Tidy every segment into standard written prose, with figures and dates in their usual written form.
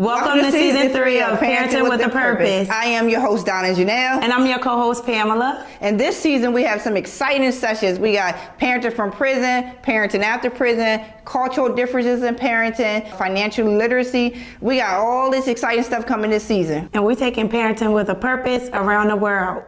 Welcome to season 3 of Parenting with a Purpose. I am your host, Donna and Janel. And I'm your co-host, Pamela. And this season, we have some exciting sessions. We got parenting from prison, parenting after prison, cultural differences in parenting, financial literacy. We got all this exciting stuff coming this season. And we're taking parenting with a purpose around the world.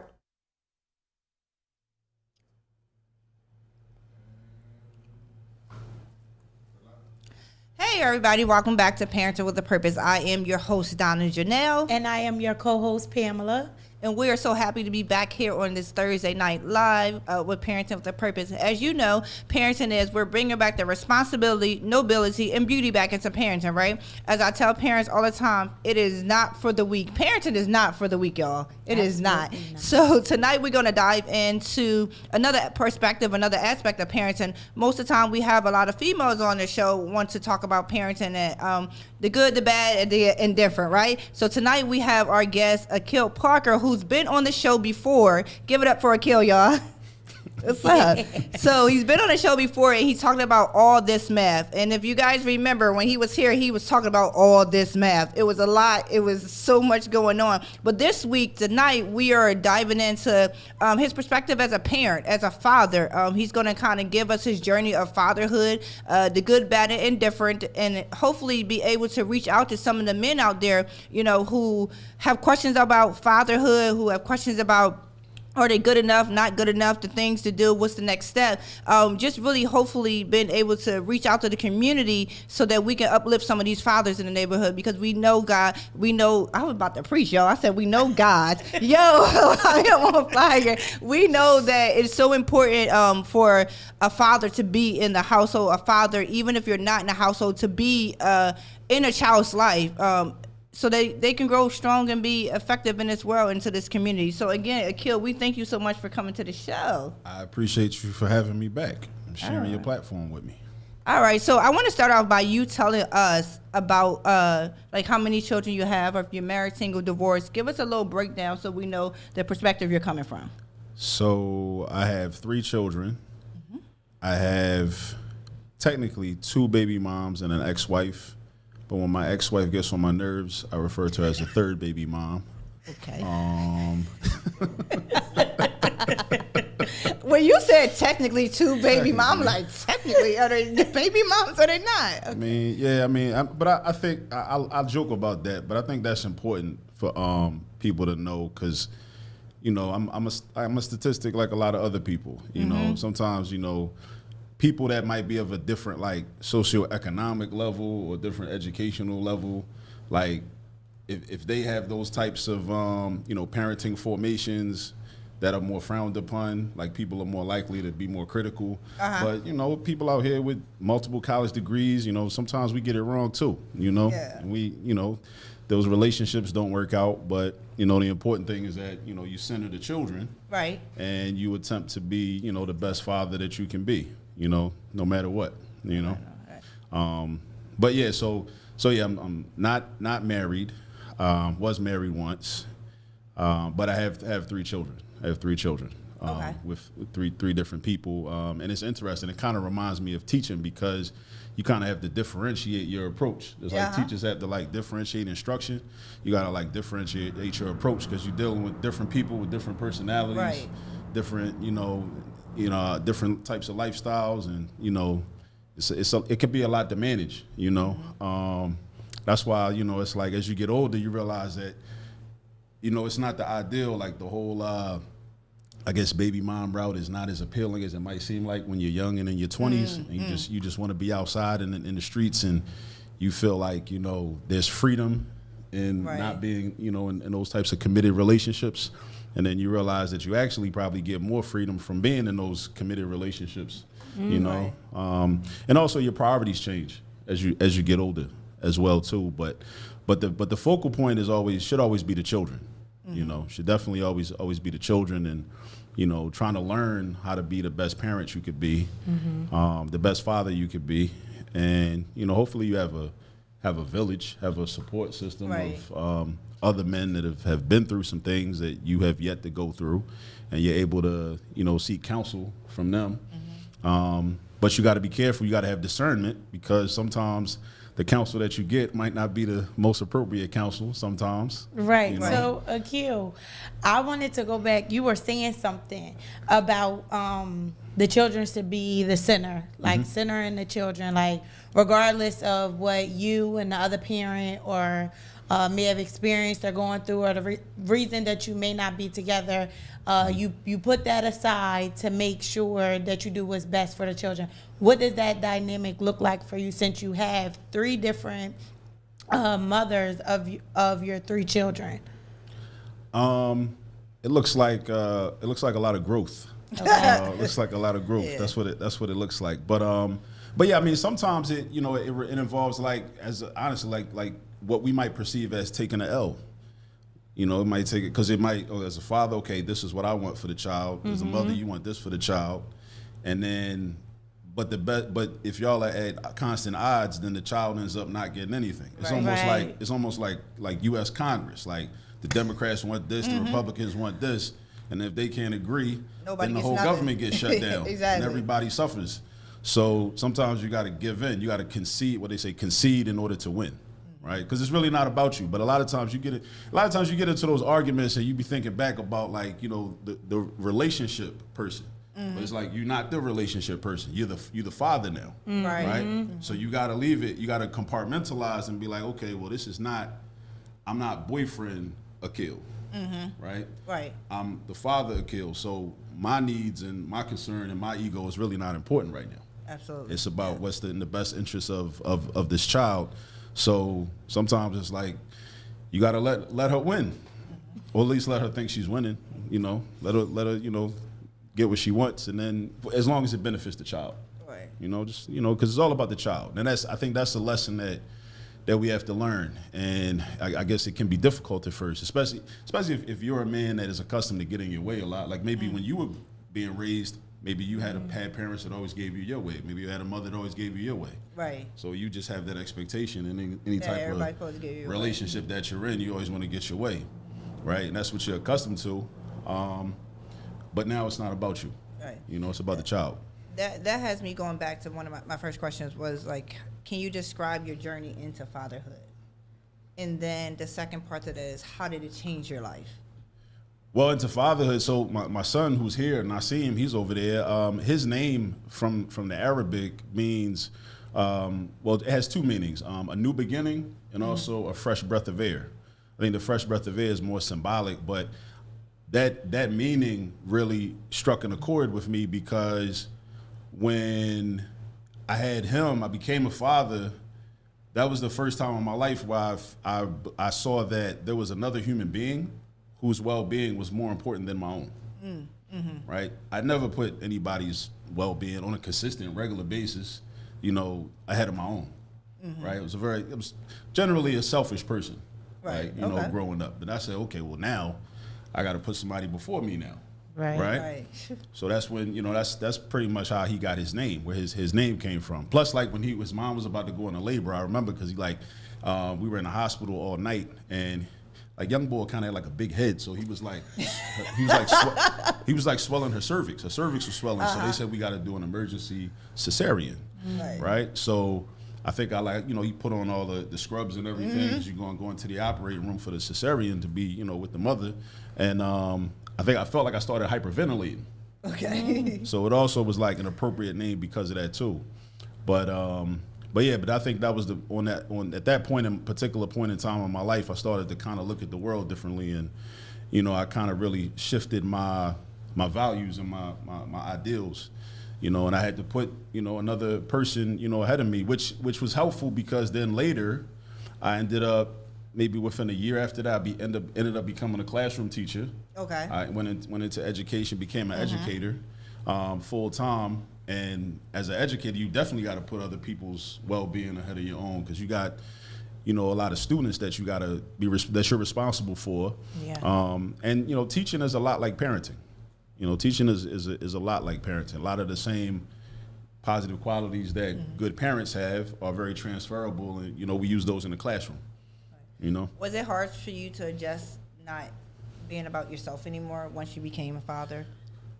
Hey everybody, welcome back to Parenting with a Purpose. I am your host, Donna Janel. And I am your co-host, Pamela. And we are so happy to be back here on this Thursday night live with Parenting with a Purpose. As you know, parenting is, we're bringing back the responsibility, nobility, and beauty back into parenting, right? As I tell parents all the time, it is not for the weak. Parenting is not for the weak, y'all. It is not. So tonight we're going to dive into another perspective, another aspect of parenting. Most of the time we have a lot of females on the show want to talk about parenting and the good, the bad, and the indifferent, right? So tonight we have our guest, Akil Parker, who's been on the show before. Give it up for Akil, y'all. What's up? So he's been on the show before, and he's talking about all this math. And if you guys remember, when he was here, he was talking about all this math. It was a lot. It was so much going on. But this week, tonight, we are diving into his perspective as a parent, as a father. He's going to kind of give us his journey of fatherhood, the good, bad, and indifferent, and hopefully be able to reach out to some of the men out there, you know, who have questions about fatherhood, who have questions about, are they good enough, not good enough, the things to do, what's the next step? Just really hopefully been able to reach out to the community so that we can uplift some of these fathers in the neighborhood, because we know God, we know, I was about to preach, y'all. I said we know God. Yo, I am on fire. We know that it's so important for a father to be in the household, a father, even if you're not in the household, to be in a child's life. So they can grow strong and be effective in this world, into this community. So again, Akil, we thank you so much for coming to the show. I appreciate you for having me back and sharing your platform with me. All right, so I want to start off by you telling us about like how many children you have, or if you're married, single, divorced. Give us a little breakdown so we know the perspective you're coming from. So I have 3 children. Mm-hmm. I have technically 2 baby moms and an ex-wife. But when my ex-wife gets on my nerves, I refer to her as a 3rd baby mom. Okay. When you said technically 2 baby moms, like technically, are they baby moms or are they not? Okay. I mean, yeah, but I think I'll joke about that, but I think that's important for people to know, because, you know, I'm a statistic like a lot of other people. You know, sometimes, you know, people that might be of a different, like, socioeconomic level or different educational level, like, if they have those types of, you know, parenting formations that are more frowned upon, like, people are more likely to be more critical. But, you know, people out here with multiple college degrees, you know, sometimes we get it wrong too, you know? Yeah. And we, you know, those relationships don't work out, but, you know, the important thing is that, you know, you center the children. Right. And you attempt to be, you know, the best father that you can be. You know, no matter what, you know. But yeah, so yeah, I'm not married. Was married once, but I have 3 children. I have 3 children with three different people, and it's interesting. It kind of reminds me of teaching, because you kind of have to differentiate your approach. It's like teachers have to, like, differentiate instruction. You gotta, like, differentiate your approach, because you're dealing with different people with different personalities, different, you know, different types of lifestyles, and, you know, it could be a lot to manage, you know. That's why, you know, it's like, as you get older, you realize that, you know, it's not the ideal, like, the whole, I guess, baby mom route is not as appealing as it might seem like when you're young and in your 20s, and you just want to be outside in the streets, and you feel like, you know, there's freedom in not being, you know, in those types of committed relationships. And then you realize that you actually probably get more freedom from being in those committed relationships, you know. And also your priorities change as you get older as well too. But the focal point should always be the children. You know, should definitely always be the children, and, you know, trying to learn how to be the best parent you could be, the best father you could be, and, you know, hopefully you have a village, have a support system of other men that have been through some things that you have yet to go through, and you're able to, you know, seek counsel from them. But you got to be careful. You got to have discernment, because sometimes the counsel that you get might not be the most appropriate counsel sometimes. Right. You know? So, Akil, I wanted to go back. You were saying something about the children should be the center, like centering the children, like regardless of what you and the other parent or may have experienced or going through, or the reason that you may not be together, you put that aside to make sure that you do what's best for the children. What does that dynamic look like for you, since you have 3 different mothers of your 3 children? It looks like a lot of growth. Okay. It looks like a lot of growth. Yeah. That's what it looks like. But yeah, I mean, sometimes it involves honestly like what we might perceive as taking an L. You know, it might take it because it might. Oh, as a father, okay, this is what I want for the child. As a mother, you want this for the child, and then. But if y'all are at constant odds, then the child ends up not getting anything. It's almost like U.S. Congress. Like the Democrats want this, the Republicans want this, and if they can't agree, then the whole government gets shut down, Exactly. and everybody suffers. So sometimes you got to give in. You got to concede. What they say, concede in order to win, right? Because it's really not about you. But a lot of times you get into those arguments, and you be thinking back about the relationship person. But it's like you're not the relationship person. You're the father now, right? So you got to leave it. You got to compartmentalize and be like, okay, well, I'm not boyfriend Akil, right? Right. I'm the father Akil. So my needs and my concern and my ego is really not important right now. Absolutely. It's about what's in the best interest of this child. So sometimes it's like you got to let her win, or at least let her think she's winning. You know, let her get what she wants, and then as long as it benefits the child, Right. because it's all about the child, and I think that's a lesson that we have to learn, and I guess it can be difficult at first, especially if you're a man that is accustomed to getting your way a lot. Like maybe when you were being raised, maybe you had parents that always gave you your way. Maybe you had a mother that always gave you your way. Right. So you just have that expectation in any type everybody's supposed to give you of your relationship that you're in. You always want to get your way, right? And that's what you're accustomed to. But now it's not about you. Right. It's about the child. That has me going back to one of my first questions was like, can you describe your journey into fatherhood? And then the second part of that is, how did it change your life? Well, into fatherhood, so my son who's here, and I see him, he's over there. His name from the Arabic means, it has 2 meanings, a new beginning and also a fresh breath of air. I think the fresh breath of air is more symbolic, but that meaning really struck an accord with me because when I had him, I became a father. That was the first time in my life where I saw that there was another human being whose well-being was more important than my own. Right? I never put anybody's well-being on a consistent, regular basis, ahead of my own. Right? It was generally a selfish person. Right. Growing up. But I said, okay, well now I got to put somebody before me now. Right. So that's when, that's pretty much how he got his name, where his name came from. Plus, like when his mom was about to go into labor, I remember because we were in the hospital all night, and like young boy kind of had like a big head, so he was like swelling her cervix. Her cervix was swelling, so they said we got to do an emergency cesarean, right? So I think he put on all the scrubs and everything as you go into the operating room for the cesarean to be, with the mother. And I felt like I started hyperventilating. Okay. So it also was like an appropriate name because of that too. But I think that was at that particular point in time in my life, I started to kind of look at the world differently, and I kind of really shifted my values and my ideals. And I had to put, another person, ahead of me, which was helpful because then later I ended up, maybe within a year after that, ended up becoming a classroom teacher. Okay. I went into education, became an educator full time. And as an educator, you definitely got to put other people's well-being ahead of your own, because you got, a lot of students that you got to that you're responsible for. Yeah. And teaching is a lot like parenting. Teaching is a lot like parenting. A lot of the same positive qualities that good parents have are very transferable, and we use those in the classroom. Was it hard for you to adjust not being about yourself anymore once you became a father?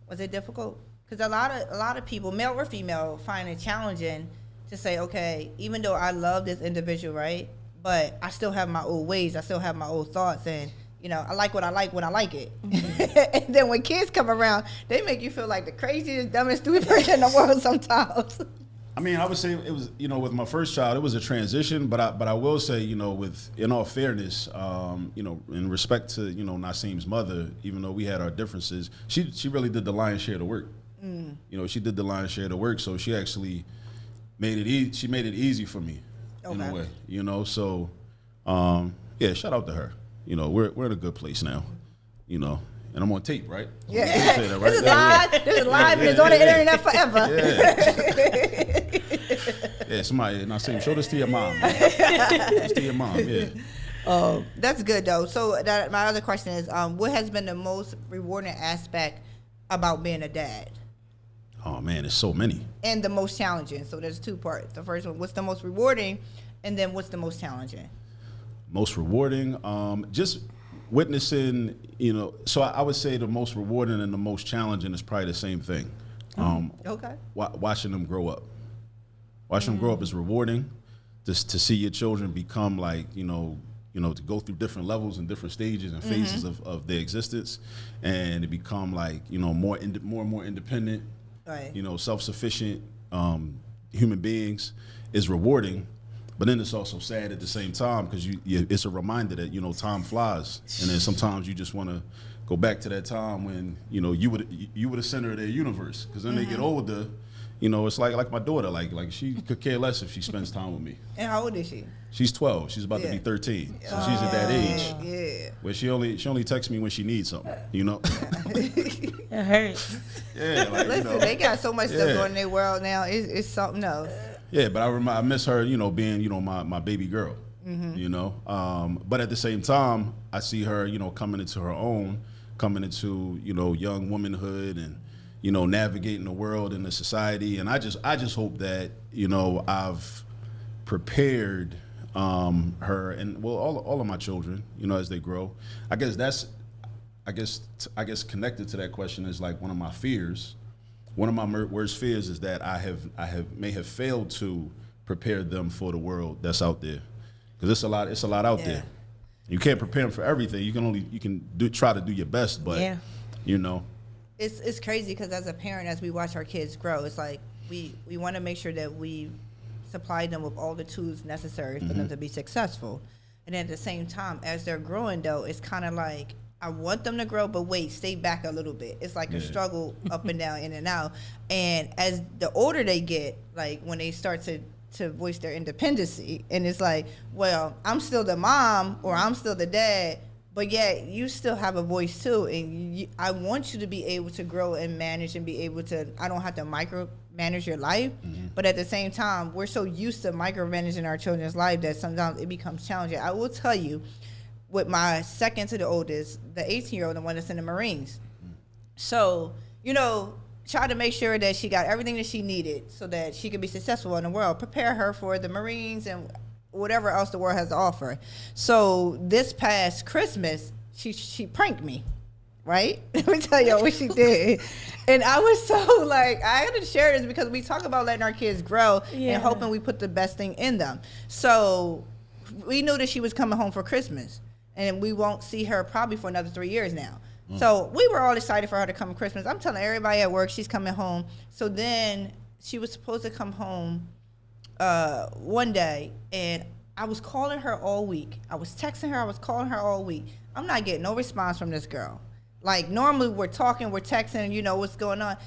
Was it difficult? Because a lot of people, male or female, find it challenging to say, okay, even though I love this individual, right, but I still have my old ways, I still have my old thoughts, and I like what I like when I like it. And then when kids come around, they make you feel like the craziest, dumbest, stupid person in the world sometimes. I mean, I would say it was, with my first child, it was a transition, but I will say, in all fairness, in respect to, Nasim's mother, even though we had our differences, she really did the lion's share of the work. She did the lion's share of the work, so she actually made it easy. She made it easy for me in a way, So, yeah, shout out to her. We're in a good place now, and I'm on tape, right? Yeah, that, right? This is live. This is live, and it's on the internet forever. Yeah, somebody, Nasim, show this to your mom. Show this to your mom, yeah. That's good though. So my other question is, what has been the most rewarding aspect about being a dad? Oh man, there's so many. And the most challenging. So there's two parts. The first one, what's the most rewarding, and then what's the most challenging? Most rewarding, just witnessing, so I would say the most rewarding and the most challenging is probably the same thing. Okay. Watching them grow up. Watching them grow up is rewarding. Just to see your children become like, to go through different levels and different stages and phases of their existence, and to become like, more and more independent, right. Self-sufficient human beings is rewarding. But then it's also sad at the same time because it's a reminder that time flies, and then sometimes you just want to go back to that time when you were the center of their universe. Because then they get older, it's like my daughter, like she could care less if she spends time with me. And how old is she? She's 12. She's about to be 13, so she's at that age where she only texts me when she needs something. It hurts. Yeah, like, listen, they got so much stuff going in their world now. It's something else. Yeah, but I miss her, being, my baby girl, But at the same time, I see her, coming into her own, coming into, young womanhood and, navigating the world and the society. And I just hope that, I've prepared her and, well, all of my children, as they grow. I guess connected to that question is like one of my fears. One of my worst fears is that I may have failed to prepare them for the world that's out there, because it's a lot out there. You can't prepare them for everything. You can try to do your best, but it's crazy because as a parent, as we watch our kids grow, it's like we want to make sure that we supply them with all the tools necessary for them to be successful, and at the same time, as they're growing, though, it's kind of like, I want them to grow, but wait, stay back a little bit. It's like a struggle up and down, in and out. And as the older they get, like when they start to voice their independency, and it's like, well, I'm still the mom or I'm still the dad, but yet you still have a voice too. And I want you to be able to grow and manage and be able to, I don't have to micromanage your life, but at the same time, we're so used to micromanaging our children's life that sometimes it becomes challenging. I will tell you, with my second to the oldest, the 18-year-old, the one that's in the Marines. So, try to make sure that she got everything that she needed so that she could be successful in the world. Prepare her for the Marines and whatever else the world has to offer. So this past Christmas, she pranked me, right? Let me tell you what she did. And I was so like, I had to share this because we talk about letting our kids grow and hoping we put the best thing in them. So we knew that she was coming home for Christmas. And we won't see her probably for another 3 years now. So we were all excited for her to come for Christmas. I'm telling everybody at work she's coming home. So then she was supposed to come home one day, and I was calling her all week. I was texting her. I was calling her all week. I'm not getting no response from this girl. Like, normally we're talking, we're texting, what's going on.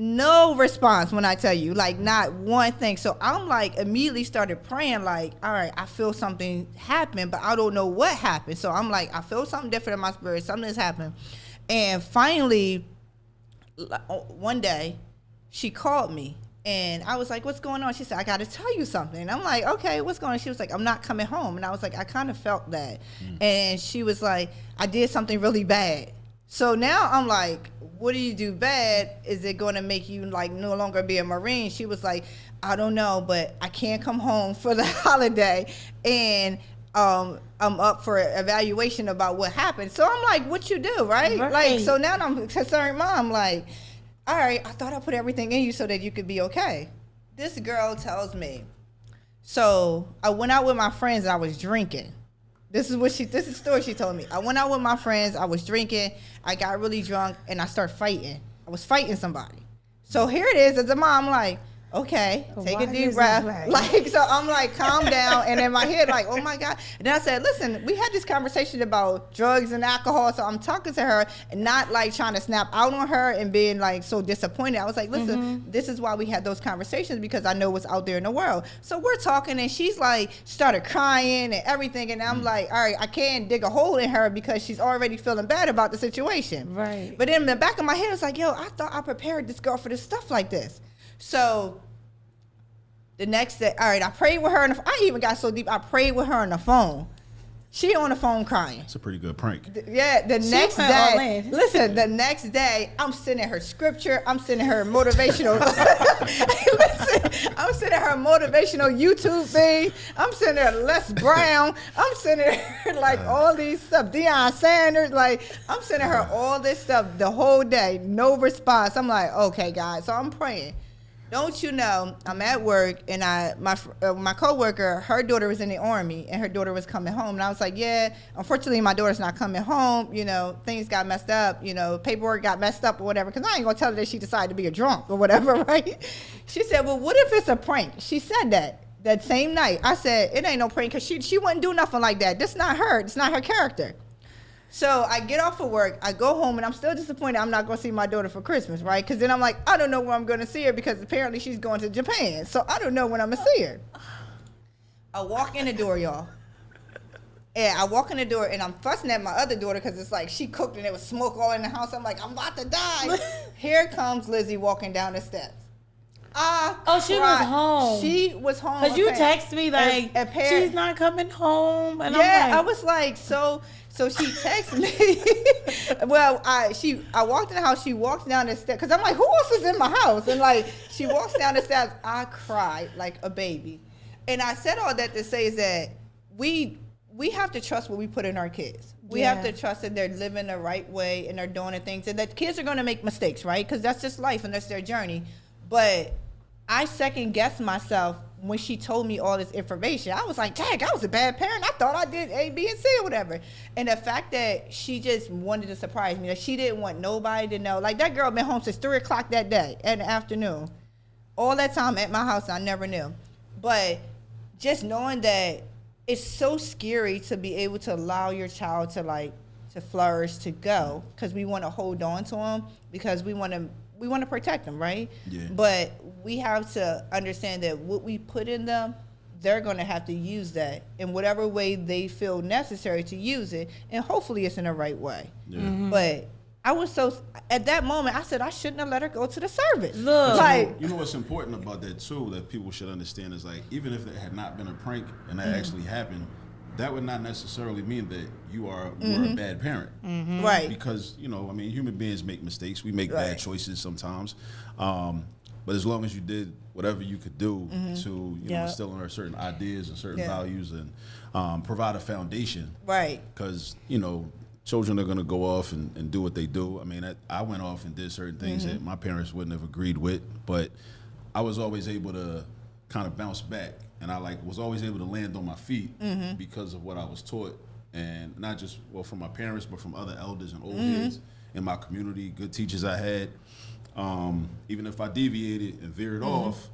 No response when I tell you, like not one thing. So I'm like immediately started praying, like, all right, I feel something happen, but I don't know what happened. So I'm like, I feel something different in my spirit. Something has happened. And finally, one day, she called me. And I was like, what's going on? She said, I got to tell you something. And I'm like, okay, what's going on? She was like, I'm not coming home. And I was like, I kind of felt that. And she was like, I did something really bad. So now I'm like, what do you do bad? Is it going to make you like no longer be a Marine? She was like, I don't know, but I can't come home for the holiday. And I'm up for evaluation about what happened. So I'm like, what you do, right? Like, so now I'm concerned mom, like, all right, I thought I put everything in you so that you could be okay. this girl tells me, so I went out with my friends and I was drinking. This is the story she told me. I went out with my friends, I was drinking, I got really drunk, and I started fighting. I was fighting somebody. So here it is as a mom, like, okay, take a deep breath. Like, so I'm like, calm down. And in my head, like, oh my God. And then I said, listen, we had this conversation about drugs and alcohol. So I'm talking to her and not like trying to snap out on her and being like so disappointed. I was like, listen, this is why we had those conversations, because I know what's out there in the world. So we're talking and she's like, started crying and everything. And I'm like, all right, I can't dig a hole in her because she's already feeling bad about the situation. Right. But in the back of my head, it's like, yo, I thought I prepared this girl for this stuff like this. So the next day, all right, I prayed with her. I even got so deep, I prayed with her on the phone. She on the phone crying. It's a pretty good prank. The next day, listen, the next day, I'm sending her scripture. I'm sending her motivational. Listen, I'm sending her motivational YouTube thing. I'm sending her Les Brown. I'm sending her like all these stuff. Deion Sanders. Like, I'm sending her all this stuff the whole day. No response. I'm like, okay, guys. So I'm praying. Don't you know, I'm at work, and my coworker, her daughter was in the Army, and her daughter was coming home. And I was like, yeah, unfortunately, my daughter's not coming home. You know, things got messed up. You know, paperwork got messed up or whatever. Because I ain't going to tell her that she decided to be a drunk or whatever, right? She said, well, what if it's a prank? She said that same night. I said, it ain't no prank because she wouldn't do nothing like that. That's not her. It's not her character. So I get off of work, I go home, and I'm still disappointed I'm not going to see my daughter for Christmas, right? Because then I'm like, I don't know where I'm going to see her because apparently she's going to Japan. So I don't know when I'm going to see her. I walk in the door, y'all. And I walk in the door, and I'm fussing at my other daughter because it's like she cooked and there was smoke all in the house. I'm like, I'm about to die. Here comes Lizzie walking down the steps. She was home. She was home. Because you text me like, she's not coming home. And yeah, I'm like, I was like, so she texted me. Well, I walked in the house. She walks down the steps. Because I'm like, who else is in my house? And like, she walks down the steps. I cried like a baby. And I said all that to say is that we have to trust what we put in our kids. We have to trust that they're living the right way and they're doing the things. And that kids are going to make mistakes, right? Because that's just life and that's their journey. But I second guessed myself when she told me all this information. I was like, dang, I was a bad parent. I thought I did A, B, and C or whatever. And the fact that she just wanted to surprise me, that she didn't want nobody to know. Like, that girl been home since 3 o'clock that day in the afternoon. All that time at my house, I never knew. But just knowing that it's so scary to be able to allow your child to flourish, to go, because we want to hold on to them, because we want to protect them, right? Yeah. But we have to understand that what we put in them, they're going to have to use that in whatever way they feel necessary to use it, and hopefully it's in the right way. Yeah. But I was at that moment, I said I shouldn't have let her go to the service. Look. Like, you know what's important about that too, that people should understand is like, even if it had not been a prank and that actually happened, that would not necessarily mean that you were a bad parent. right. Because, I mean, human beings make mistakes. We make bad choices sometimes. But as long as you did whatever you could do to, instill in her certain ideas and certain values and provide a foundation. Right. Because, children are going to go off and do what they do. I mean, I went off and did certain things that my parents wouldn't have agreed with, but I was always able to kind of bounce back. And I was always able to land on my feet because of what I was taught. And not just, from my parents, but from other elders and old heads in my community, good teachers I had. Even if I deviated and veered off,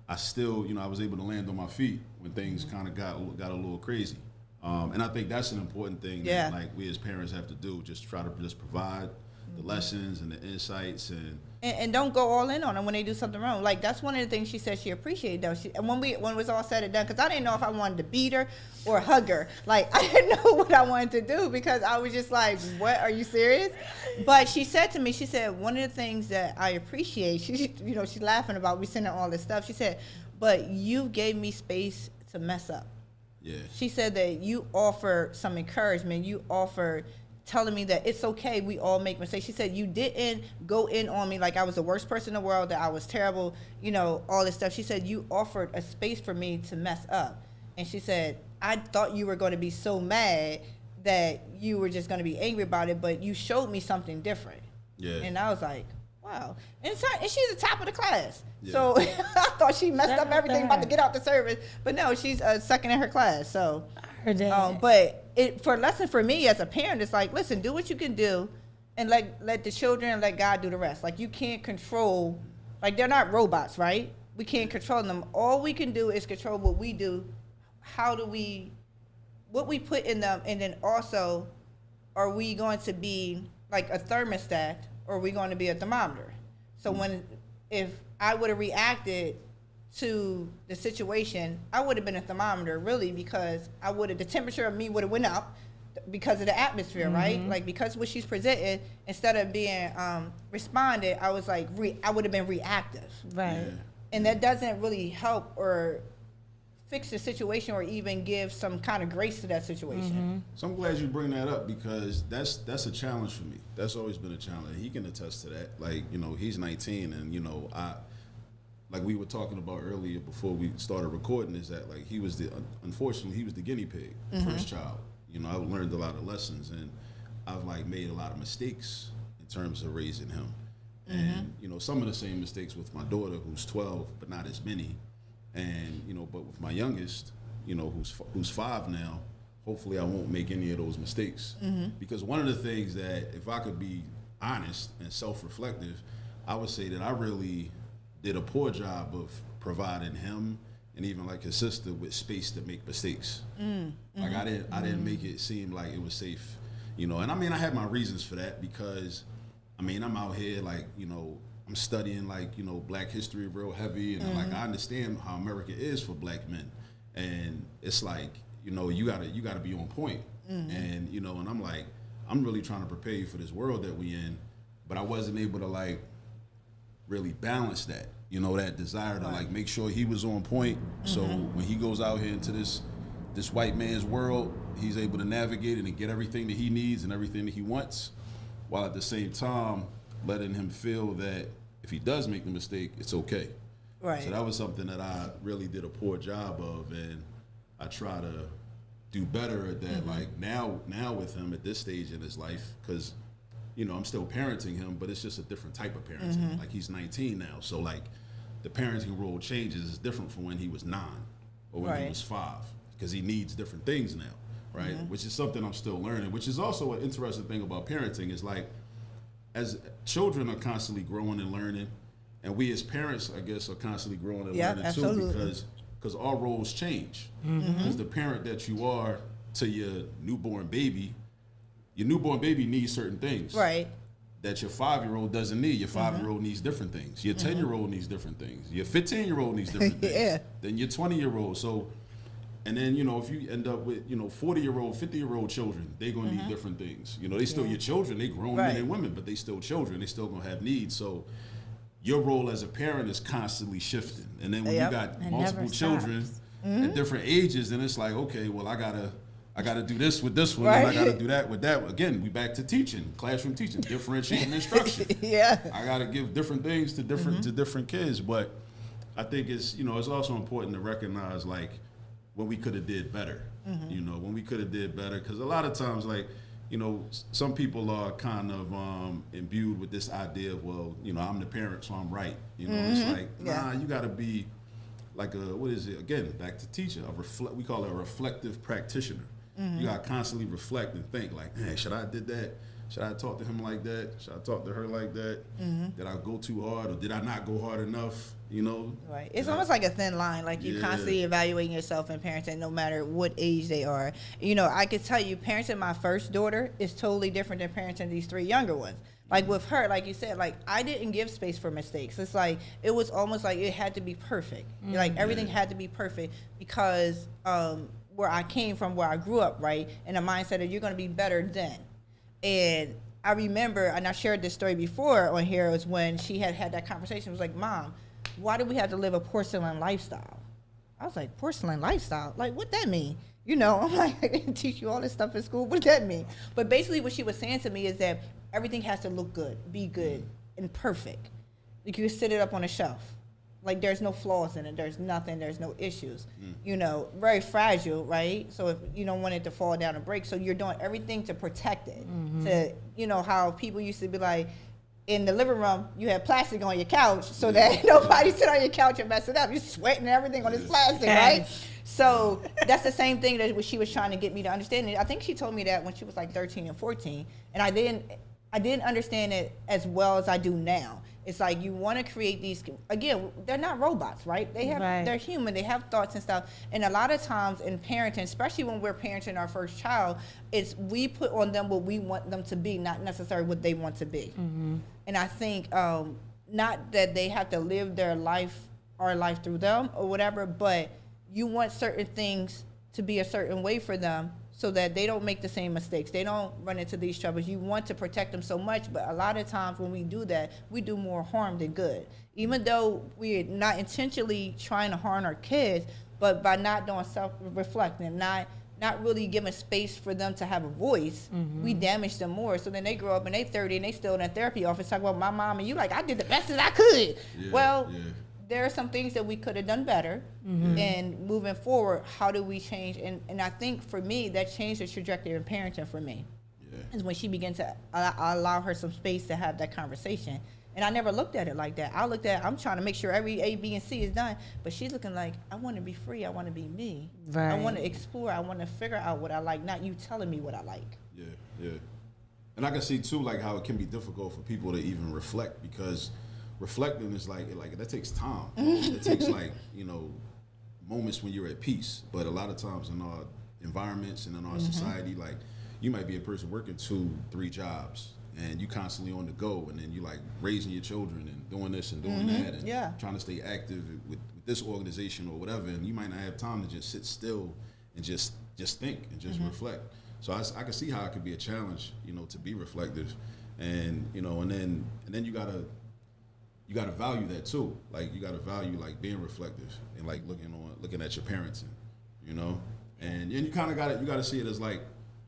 I still, I was able to land on my feet when things kind of got a little crazy. And I think that's an important thing that we as parents have to do, just try to provide the lessons and the insights and don't go all in on them when they do something wrong. Like, that's one of the things she said she appreciated, though. And when it was all said and done, because I didn't know if I wanted to beat her or hug her. Like, I didn't know what I wanted to do because I was just like, what, are you serious? But she said to me, one of the things that I appreciate, she's laughing about me sending all this stuff. She said, but you gave me space to mess up. Yeah. She said that you offered some encouragement. You offered telling me that it's okay, we all make mistakes. She said, you didn't go in on me like I was the worst person in the world, that I was terrible, all this stuff. She said, you offered a space for me to mess up. And she said, I thought you were going to be so mad that you were just going to be angry about it, but you showed me something different. Yeah. And I was like, wow. And she's the top of the class. Yeah. So I thought she messed Shout up out to everything about to her. get out the service. But no, she's second in her class. So, Heard that. but for a lesson for me as a parent, it's like, listen, do what you can do and let the children and let God do the rest. Like, you can't control, like, they're not robots, right? We can't control them. All we can do is control what we do. What we put in them, and then also, are we going to be like a thermostat, or are we going to be a thermometer? So if I would have reacted to the situation, I would have been a thermometer, really, because the temperature of me would have went up because of the atmosphere, right? Like, because what she's presented, instead of being responded, I was like, I would have been reactive. Right. Yeah. And that doesn't really help or fix the situation or even give some kind of grace to that situation. So I'm glad you bring that up, because that's a challenge for me. That's always been a challenge. He can attest to that. Like, he's 19, and like we were talking about earlier before we started recording, is that, like, unfortunately he was the guinea pig, first child. I learned a lot of lessons, and I've like made a lot of mistakes in terms of raising him. And some of the same mistakes with my daughter, who's 12, but not as many. And but with my youngest, who's 5 now, hopefully I won't make any of those mistakes. Because one of the things that, if I could be honest and self-reflective, I would say that I really did a poor job of providing him and even like his sister with space to make mistakes. Like, I didn't make it seem like it was safe, And I mean, I had my reasons for that, because I'm out here, like, I'm studying, like, Black history real heavy, and like, I understand how America is for Black men, and it's like, you gotta be on point. And and I'm like, I'm really trying to prepare you for this world that we in, but I wasn't able to like really balance that, that desire to like make sure he was on point. So when he goes out here into this white man's world, he's able to navigate it and get everything that he needs and everything that he wants, while at the same time letting him feel that if he does make the mistake, it's okay. Right. So that was something that I really did a poor job of, and I try to do better at that. Like now with him at this stage in his life, because I'm still parenting him, but it's just a different type of parenting. Like, he's 19 now, so like the parenting role changes. Is different from when he was 9 or when he was 5, because he needs different things now, right? Which is something I'm still learning. Which is also an interesting thing about parenting, is like, as children are constantly growing and learning, and we as parents, I guess, are constantly growing and learning absolutely. too, because our roles change. Because the parent that you are to your newborn baby needs certain things. Right. That your 5-year-old doesn't need. Your 5-year-old needs different things. Your 10-year-old needs different things. Your 15-year-old needs different things. Than your 20-year-old. So, and then, if you end up with, 40-year-old, 50-year-old children, they're going to need different things. They still your children. They grown men and women, but they still children. They still going to have needs. So your role as a parent is constantly shifting. And then when you got It multiple never children stops. at different ages, then it's like, okay, well, I gotta do this with this one, and I gotta do that with that. Again, we back to teaching, classroom teaching, differentiating instruction. I gotta give different things to different kids. But I think it's also important to recognize, like, when we could have did better. When we could have did better, because a lot of times, like, some people are kind of imbued with this idea of, well, I'm the parent, so I'm right. It's like, nah, you gotta be like what is it? Again, back to teaching. We call it a reflective practitioner. You gotta constantly reflect and think, like, hey, should I have did that? Should I have talked to him like that? Should I talk to her like that? Did I go too hard, or did I not go hard enough? Right. It's almost like a thin line. Like, you're constantly evaluating yourself and parenting, no matter what age they are. I could tell you, parenting my first daughter is totally different than parenting these 3 younger ones. Like, with her, like you said, like, I didn't give space for mistakes. It's like, it was almost like it had to be perfect. Like, everything had to be perfect, because where I came from, where I grew up, right, and the mindset that you're going to be better than. And I remember, and I shared this story before on here, was when she had that conversation. It was like, Mom, why do we have to live a porcelain lifestyle? I was like, porcelain lifestyle? Like, what that mean? I'm like, I didn't teach you all this stuff in school. What does that mean? But basically what she was saying to me is that everything has to look good, be good, and perfect. Like, you sit it up on a shelf. Like, there's no flaws in it. There's nothing. There's no issues. Very fragile, right? So if you don't want it to fall down and break, so you're doing everything to protect it. To, how people used to be like, in the living room, you have plastic on your couch so that nobody sit on your couch and mess it up. You're sweating and everything on this plastic, right? So that's the same thing that she was trying to get me to understand. And I think she told me that when she was like 13 and 14. And I didn't understand it as well as I do now. It's like you want to create these, again, they're not robots, right? They're human, they have thoughts and stuff. And a lot of times in parenting, especially when we're parenting our first child, it's we put on them what we want them to be, not necessarily what they want to be. Mm-hmm. And I think not that they have to live their life, our life through them or whatever, but you want certain things to be a certain way for them so that they don't make the same mistakes. They don't run into these troubles. You want to protect them so much, but a lot of times when we do that, we do more harm than good. Even though we're not intentionally trying to harm our kids, but by not doing self-reflecting, not really giving space for them to have a voice, we damage them more. So then they grow up and they 30 and they still in a therapy office talking about my mom and you like, I did the best as I could. There are some things that we could have done better. And moving forward, how do we change? And I think for me, that changed the trajectory of parenting for me. Is when she began to allow her some space to have that conversation. And I never looked at it like that. I looked at, I'm trying to make sure every A, B, and C is done. But she's looking like, I want to be free. I want to be me. Right. I want to explore. I want to figure out what I like, not you telling me what I like. Yeah. And I can see, too, like how it can be difficult for people to even reflect because reflecting is like that takes time. It takes moments when you're at peace. But a lot of times in our environments and in our society, like you might be a person working 2-3 jobs and you constantly on the go, and then you like raising your children and doing this and doing that and trying to stay active with this organization or whatever, and you might not have time to just sit still and just think and just reflect. So I can see how it could be a challenge, to be reflective, and and then you gotta value that too. Like you gotta value like being reflective and like looking at your parenting, and you kind of gotta see it as like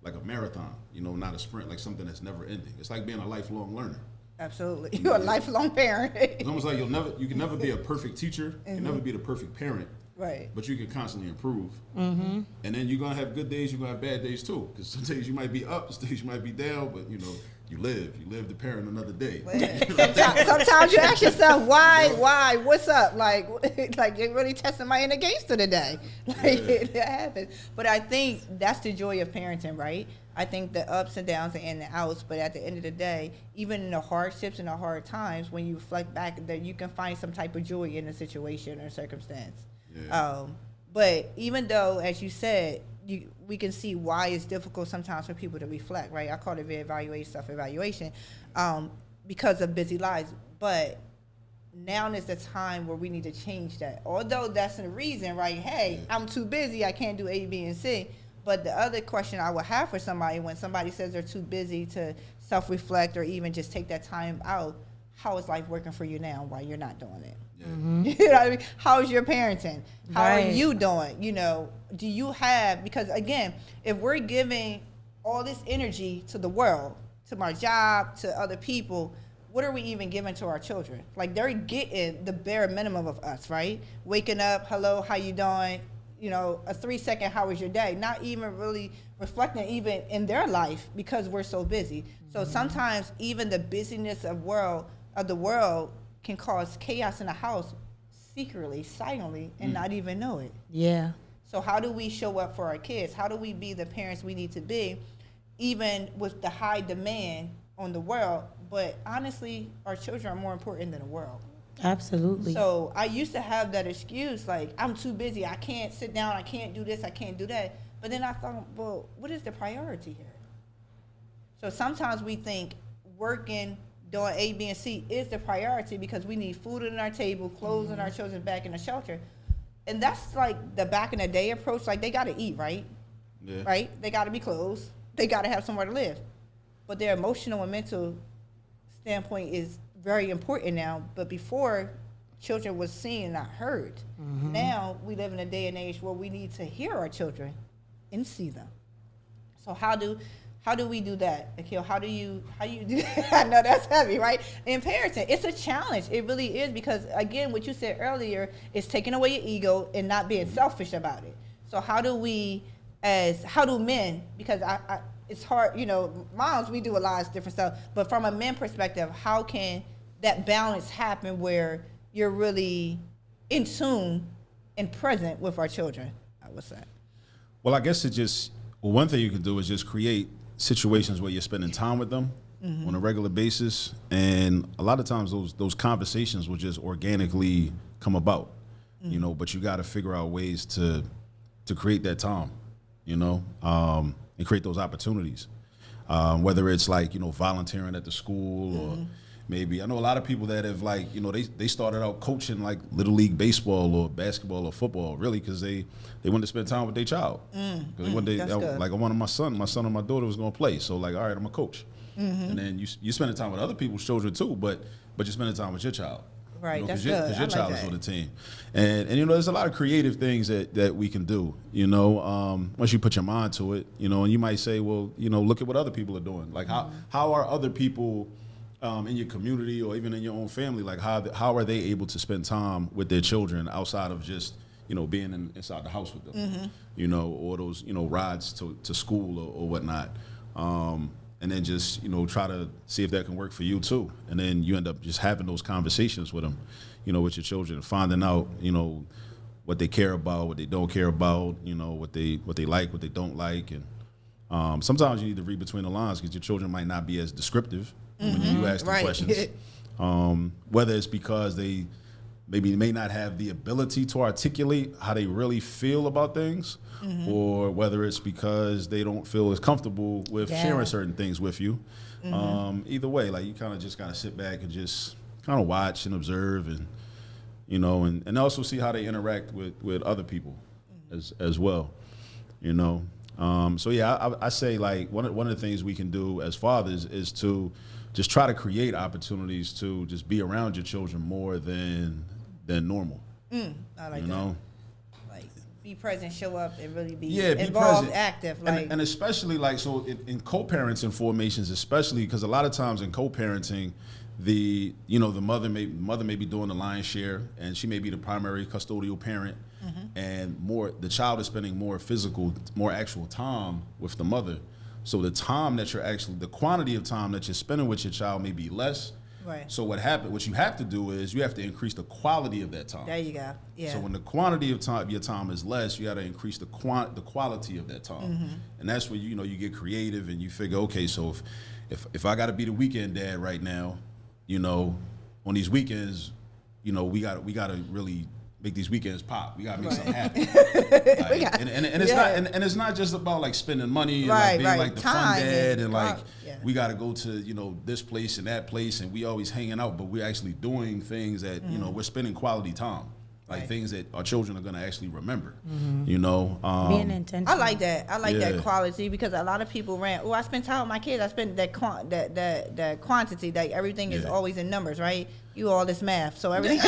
a marathon, not a sprint, like something that's never ending. It's like being a lifelong learner. Absolutely, you're a lifelong parent. It's almost like you can never be a perfect teacher, you can never be the perfect parent. Right. But you can constantly improve. And then you're going to have good days, you're going to have bad days too. Because some days you might be up, some days you might be down, but you live to parent another day. Sometimes you ask yourself, why, what's up? Like you're really testing my inner gangster today. That happens. But I think that's the joy of parenting, right? I think the ups and downs and the outs, but at the end of the day, even in the hardships and the hard times, when you reflect back, that you can find some type of joy in a situation or circumstance. But even though, as you said, we can see why it's difficult sometimes for people to reflect, right? I call it self-evaluation, because of busy lives. But now is the time where we need to change that. Although that's the reason, right? Hey, I'm too busy, I can't do A, B, and C. But the other question I would have for somebody when somebody says they're too busy to self-reflect or even just take that time out, how is life working for you now while you're not doing it? You know what I mean? How's your parenting? How are you doing? Do you have, because again, if we're giving all this energy to the world, to my job, to other people, what are we even giving to our children? Like they're getting the bare minimum of us, right? Waking up, hello, how you doing? A 3-second, how was your day? Not even really reflecting even in their life because we're so busy. So sometimes even the busyness of the world can cause chaos in the house secretly, silently, and not even know it. Yeah. So how do we show up for our kids? How do we be the parents we need to be, even with the high demand on the world? But honestly, our children are more important than the world. Absolutely. So I used to have that excuse, like, I'm too busy, I can't sit down, I can't do this, I can't do that. But then I thought, well, what is the priority here? So sometimes we think working, doing A, B, and C is the priority because we need food on our table, clothes on our children back in the shelter. And that's like the back in the day approach, like they gotta eat, right? Yeah. Right? They gotta be clothed, they gotta have somewhere to live. But their emotional and mental standpoint is very important now, but before, children was seen and not heard. Now we live in a day and age where we need to hear our children and see them. So how do we do that, Akil? How do you do that? I know that's heavy, right? In parenting, it's a challenge. It really is, because again, what you said earlier is taking away your ego and not being selfish about it. So how do men? Because it's hard, moms, we do a lot of different stuff, but from a men perspective, how can that balance happen where you're really in tune and present with our children? I would say. Well, I guess one thing you can do is just create situations where you're spending time with them on a regular basis, and a lot of times those conversations will just organically come about, but you got to figure out ways to create that time, and create those opportunities, whether it's like volunteering at the school or maybe I know a lot of people that have they started out coaching like little league baseball or basketball or football really because they wanted to spend time with their child. Because one day like one of my son and my daughter was going to play, so like all right, I'm a coach, and then you spending time with other people's children too, but you're spending time with your child. Right, that's good. Because your child is on the team, and there's a lot of creative things that we can do. Once you put your mind to it, and you might say, well, look at what other people are doing. Like how are other people in your community or even in your own family? Like how are they able to spend time with their children outside of just being inside the house with them, or those rides to school or whatnot. And then just, try to see if that can work for you too. And then you end up just having those conversations with them, with your children, finding out, what they care about, what they don't care about, what they like, what they don't like. And sometimes you need to read between the lines because your children might not be as descriptive when you ask them questions. Whether it's because they may not have the ability to articulate how they really feel about things, or whether it's because they don't feel as comfortable with sharing certain things with you. Either way, like you kind of just got to sit back and just kind of watch and observe and, and also see how they interact with other people as well, So yeah, I say like one of the things we can do as fathers is to just try to create opportunities to just be around your children more than normal. I like that. Like be present, show up, and really be involved, present. active. And especially in co-parenting formations, especially because a lot of times in co-parenting, the mother may be doing the lion's share, and she may be the primary custodial parent, and the child is spending more actual time with the mother. So the quantity of time that you're spending with your child may be less. Right. So what you have to do is you have to increase the quality of that time. There you go. Yeah. So when the quantity of your time is less, you got to increase the quality of that time. And that's where you get creative and you figure, okay, so if I got to be the weekend dad right now, on these weekends, we got to really make these weekends pop. We gotta make something happen. And it's not just about like spending money and like being like the fun dad and like we gotta go to this place and that place and we always hanging out, but we're actually doing things that we're spending quality time. Like things that our children are gonna actually remember. Being intentional. I like that. I like that quality because a lot of people I spend time with my kids. I spend that quantity. Like everything is always in numbers, right? You all this math, so everything. You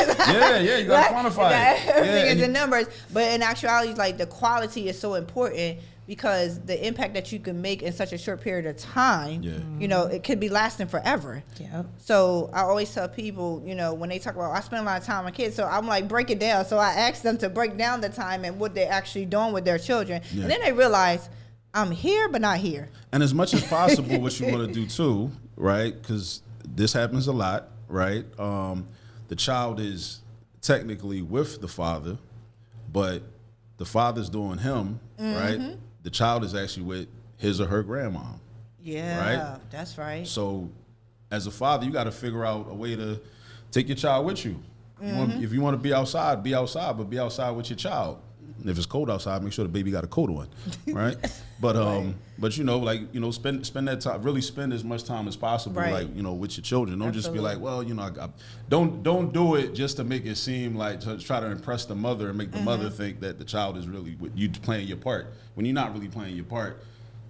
gotta quantify it. Everything is in numbers, but in actuality, like the quality is so important because the impact that you can make in such a short period of time, it could be lasting forever. Yep. So I always tell people, when they talk about, I spend a lot of time with kids, so I'm like, break it down. So I ask them to break down the time and what they're actually doing with their children. And then they realize, I'm here, but not here. And as much as possible, what you want to do too, right? Because this happens a lot, right? The child is technically with the father, but the father's doing him, right? The child is actually with his or her grandma. Yeah, right? That's right. So as a father, you got to figure out a way to take your child with you. If you want to be outside, but be outside with your child. And if it's cold outside, make sure the baby got a coat on, right? But spend that time. Really spend as much time as possible, with your children. Don't just be like, well, don't do it just to make it seem like to try to impress the mother and make the mother think that the child is really you playing your part when you're not really playing your part.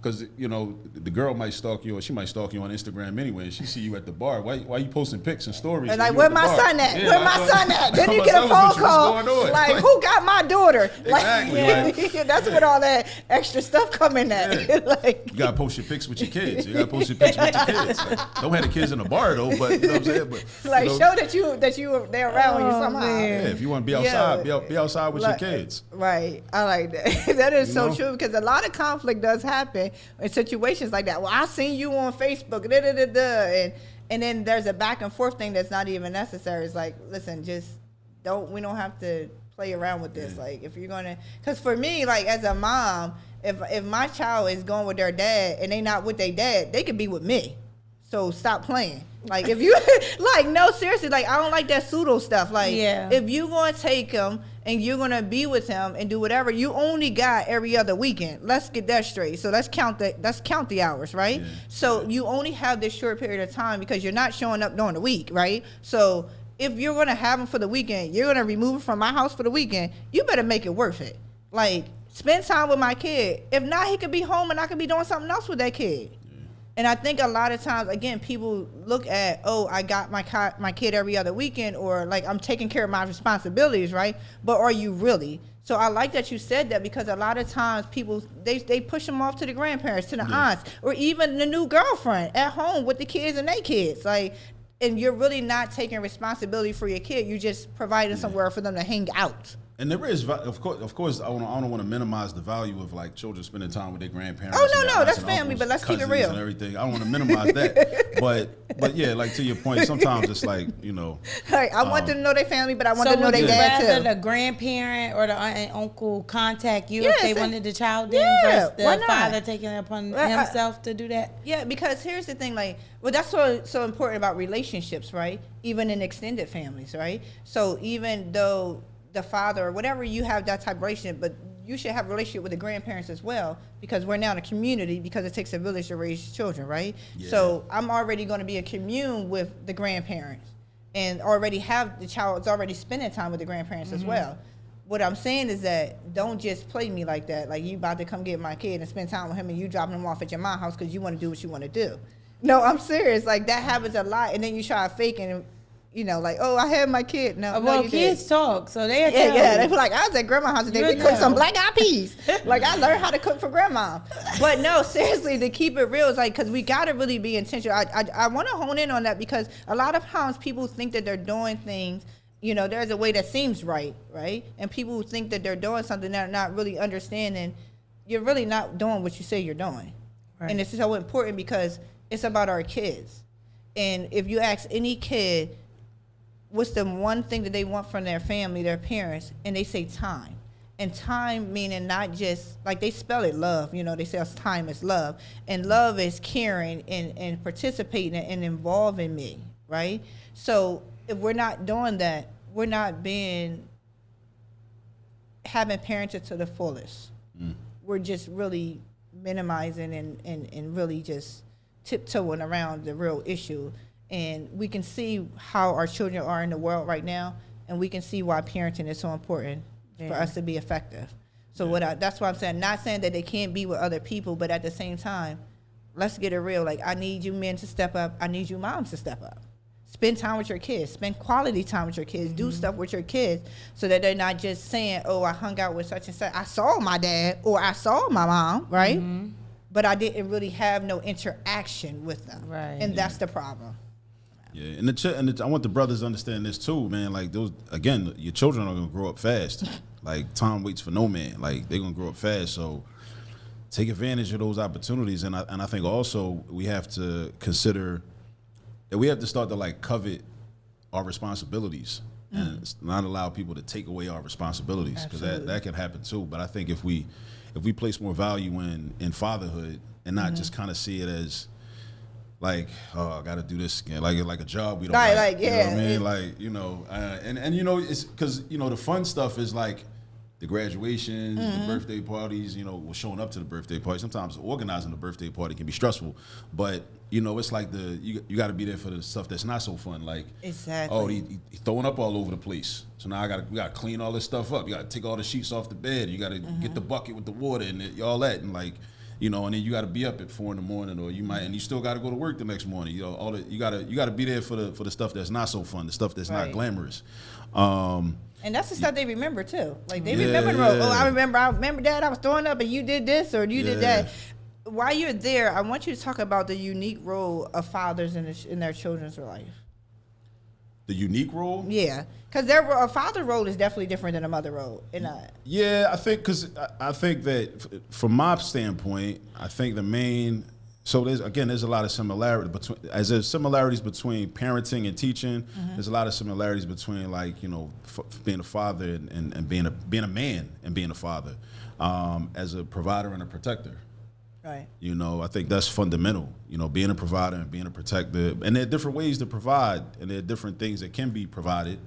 Because the girl might stalk you, or she might stalk you on Instagram anyway, and she see you at the bar. Why you posting pics and stories? And like, where my son at? Where my son at? Then you get a phone call. Like, who got my daughter? Exactly. That's what all that extra stuff coming at. You gotta post your pics with your kids. You gotta post your pics with your kids. Don't have the kids in the bar though, but you know what I'm saying. But show that you they're around you somehow. Yeah, if you want to be outside, be outside with your kids. Right. I like that. That is so true because a lot of conflict does happen in situations like that. Well, I seen you on Facebook, and then there's a back and forth thing that's not even necessary. It's like, listen, we don't have to play around with this. Like, if you're gonna, because for me, like as a mom, if my child is going with their dad and they not with their dad, they could be with me. So stop playing. Like, if you like, no, seriously, like I don't like that pseudo stuff. Like, if you gonna take him and you're gonna be with him and do whatever, you only got every other weekend. Let's get that straight. So let's count the hours, right? Yeah. So you only have this short period of time because you're not showing up during the week, right? So if you're going to have him for the weekend, you're going to remove him from my house for the weekend, you better make it worth it. Like, spend time with my kid. If not, he could be home and I could be doing something else with that kid. Yeah. And I think a lot of times, again, people look at, oh, I got my kid every other weekend, or like I'm taking care of my responsibilities, right? But are you really? So I like that you said that, because a lot of times people, they push them off to the grandparents, to the aunts, or even the new girlfriend at home with the kids and their kids. Like, and you're really not taking responsibility for your kid. You're just providing somewhere for them to hang out. And there is, of course, I don't want to minimize the value of like children spending time with their grandparents. Oh no, that's family, uncles, but let's keep it real. And everything. I don't want to minimize that, but yeah, like to your point, sometimes it's like, you know, like I want them to know their family, but I want them to know their dad too. So would you rather the grandparent or the aunt and uncle contact you if they wanted the child in versus the father taking it upon himself to do that? Yeah, because here's the thing, like, well, that's what's so important about relationships, right? Even in extended families, right? So even though the father or whatever, you have that type of relationship, but you should have a relationship with the grandparents as well, because we're now in a community, because it takes a village to raise children, right? Yeah. So I'm already going to be in commune with the grandparents, and already have the child's already spending time with the grandparents as well. What I'm saying is that don't just play me like that, like you about to come get my kid and spend time with him and you dropping him off at your mom's house because you want to do what you want to do. No, I'm serious. Like, that happens a lot, and then you try faking and, you know, like, oh, I had my kid. No, you kids did. Talk, so they they feel like, I was at grandma's house today. We cooked some black eyed peas. Like, I learned how to cook for grandma. But no, seriously, to keep it real, it's like, because we got to really be intentional. I want to hone in on that, because a lot of times people think that they're doing things, you know, there's a way that seems right? And people think that they're doing something that are not really understanding. You're really not doing what you say you're doing. Right. And it's so important, because it's about our kids. And if you ask any kid, what's the one thing that they want from their family, their parents, and they say time. And time meaning not just, like they spell it love, you know, they say time is love. And love is caring and participating and involving me, right? So if we're not doing that, we're not having parented to the fullest. We're just really minimizing and really just tiptoeing around the real issue. And we can see how our children are in the world right now, and we can see why parenting is so important for us to be effective. So that's why I'm saying, not saying that they can't be with other people, but at the same time, let's get it real. Like, I need you men to step up. I need you moms to step up. Spend time with your kids. Spend quality time with your kids. Do stuff with your kids, so that they're not just saying, oh, I hung out with such and such. I saw my dad or I saw my mom, right? But I didn't really have no interaction with them. Right. And that's the problem. Yeah, and I want the brothers to understand this too, man. Like, those, again, your children are gonna grow up fast. Like, time waits for no man. Like, they're gonna grow up fast. So take advantage of those opportunities. And I think also we have to consider that we have to start to like covet our responsibilities and not allow people to take away our responsibilities, because that can happen too. But I think if we place more value in fatherhood and not just kind of see it as like, oh, I got to do this again, like a job we don't like. You know what I mean? Like, you know, and you know, it's because, you know, the fun stuff is like the graduations, the birthday parties, you know, showing up to the birthday party. Sometimes organizing the birthday party can be stressful, but you know, it's like you got to be there for the stuff that's not so fun. Like, exactly. Oh, he throwing up all over the place. So now we got to clean all this stuff up. You got to take all the sheets off the bed. You got to get the bucket with the water and all that, and like, you know, and then you got to be up at 4 a.m, or you might, and you still got to go to work the next morning. You know, you got to be there for the stuff that's not so fun, the stuff that's not glamorous. And that's the stuff they remember too. Like, they remember the road. Oh, I remember Dad, I was throwing up and you did this or you did that. While you're there, I want you to talk about the unique role of fathers in their children's life. the unique role. Yeah, because a father role is definitely different than a mother role. Yeah, I think I think that from my standpoint, I think the main. So there's a lot of similarities between, as there's similarities between parenting and teaching. There's a lot of similarities between, like, you know, being a father and being a man and being a father, as a provider and a protector. Right. You know, I think that's fundamental. You know, being a provider and being a protector, and there are different ways to provide, and there are different things that can be provided,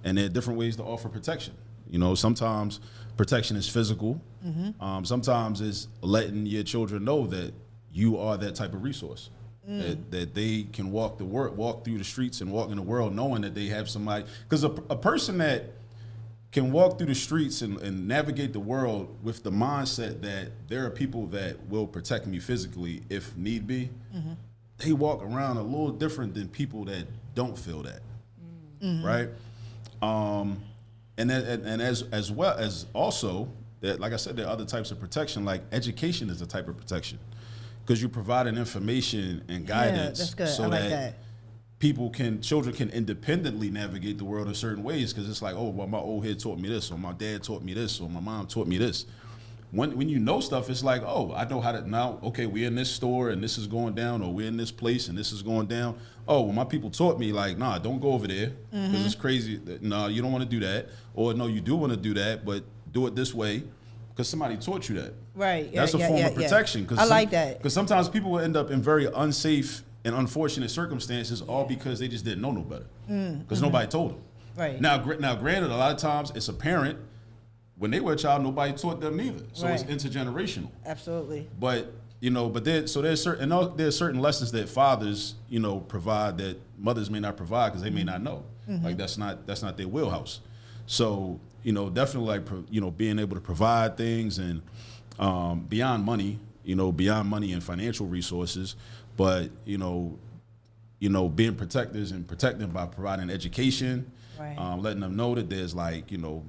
and there are different ways to offer protection. You know, sometimes protection is physical. Sometimes it's letting your children know that you are that type of resource, that they can walk through the streets and walk in the world knowing that they have somebody. Because a person that can walk through the streets and navigate the world with the mindset that there are people that will protect me physically if need be, they walk around a little different than people that don't feel that, right? And as well as also that, like I said, there are other types of protection. Like education is a type of protection, because you're providing information and guidance, that's good. so I like that children can independently navigate the world in certain ways. Because it's like, oh, well, my old head taught me this, or my dad taught me this, or my mom taught me this. When you know stuff, it's like, oh, I know how to now. Okay, we're in this store and this is going down, or we're in this place and this is going down. Oh, well, my people taught me, like, nah, don't go over there because it's crazy. No, you don't want to do that, or no, you do want to do that, but do it this way. Because somebody taught you that. Right. That's a form of protection. I like that. Because sometimes people will end up in very unsafe and unfortunate circumstances, all because they just didn't know no better. Because nobody told them. Right. Now, granted, a lot of times it's a parent. When they were a child, nobody taught them neither. So it's intergenerational. Absolutely. But there's certain lessons that fathers, you know, provide that mothers may not provide because they may not know. Like that's not their wheelhouse. So, you know, definitely, like, you know, being able to provide things and beyond money and financial resources, but you know, being protectors and protecting by providing education, letting them know that there's, like, you know,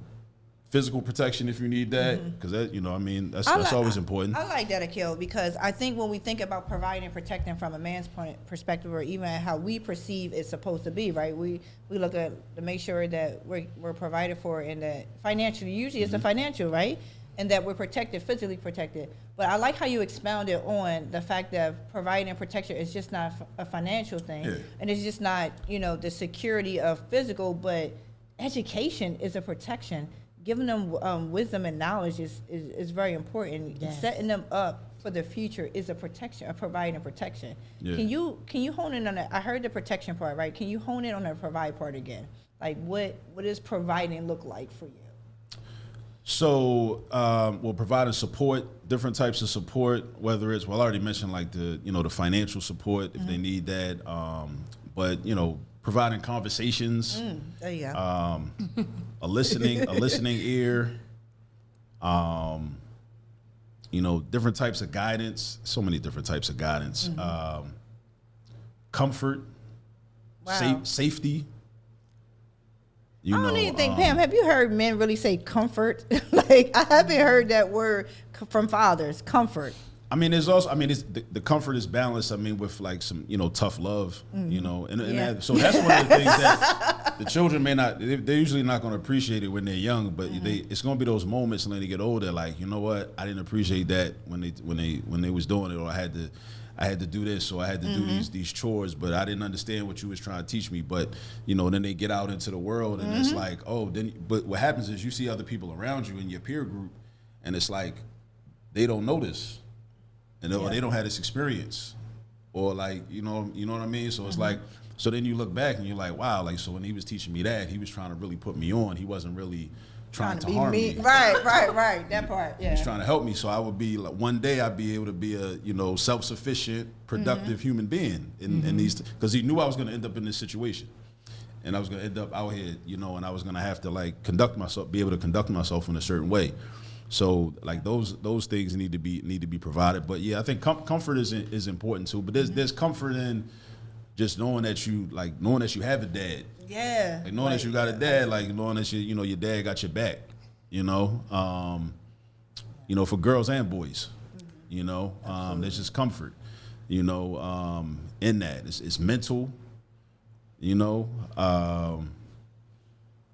physical protection if you need that, because that, you know, I mean, that's always important. I like that, Akil, because I think when we think about providing and protecting from a man's perspective, or even how we perceive it's supposed to be, right? We look at to make sure that we're provided for, and that financially, usually it's a financial, right? And that we're protected, physically protected. But I like how you expounded on the fact that providing protection is just not a financial thing, and it's just not, you know, the security of physical, but education is a protection. Giving them wisdom and knowledge is very important. Yes. Setting them up for the future is a protection, providing protection. Yeah. Can you hone in on that? I heard the protection part, right? Can you hone in on the provide part again? Like, what does providing look like for you? So, providing support, different types of support, whether it's, well, I already mentioned, like, the financial support if they need that, but, you know, providing conversations, there you go. a listening ear, you know, different types of guidance, so many different types of guidance, comfort, safety. I don't even think, Pam, have you heard men really say comfort? Like, I haven't heard that word from fathers, comfort. I mean, there's also, the comfort is balanced, with, like, some, you know, tough love, you know, and so that's one of the things that the children may not, they're usually not going to appreciate it when they're young, but it's going to be those moments when they get older, like, you know what, I didn't appreciate that when they was doing it, or I had to do this, or I had to do these chores, but I didn't understand what you was trying to teach me. But, you know, then they get out into the world, and it's like, but what happens is you see other people around you in your peer group, and it's like, they don't know this. And or they don't have this experience, or, like, you know what I mean. So it's like, so then you look back and you're like, wow, like, so when he was teaching me that, he was trying to really put me on. He wasn't really trying to harm me. Right. That part. Yeah. He was trying to help me, so I would be like, one day I'd be able to be a, you know, self-sufficient, productive human being in these, because he knew I was going to end up in this situation, and I was going to end up out here, you know, and I was going to have to, like, be able to conduct myself in a certain way. So, like, those things need to be provided. But yeah, I think comfort is important too. But there's comfort in just knowing that you have a dad. Yeah. Like, knowing that you got a dad, like, knowing that your dad got your back. You know, for girls and boys. You know, there's just comfort. You know, in that it's mental. You know,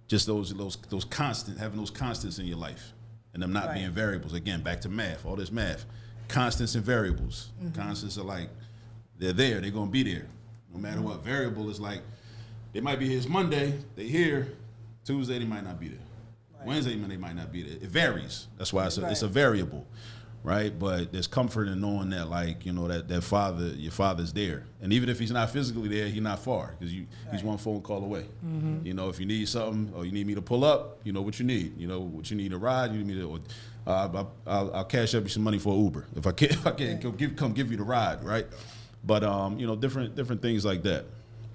just those constant, having those constants in your life, and them not being variables. Again, back to math. All this math, constants and variables. Constants are like they're there. They're gonna be there, no matter what. Variable is like they might be here Monday. They here Tuesday. They might not be there. Wednesday they might not be there. It varies. That's why it's a variable. Right, but there's comfort in knowing that, like, you know, that your father's there, and even if he's not physically there, he's not far because he's one phone call away. You know, if you need something or you need me to pull up, you know what you need. You know what you need a ride. You need me to. I'll cash up you some money for Uber if I can come give you the ride. Right, but you know, different things like that.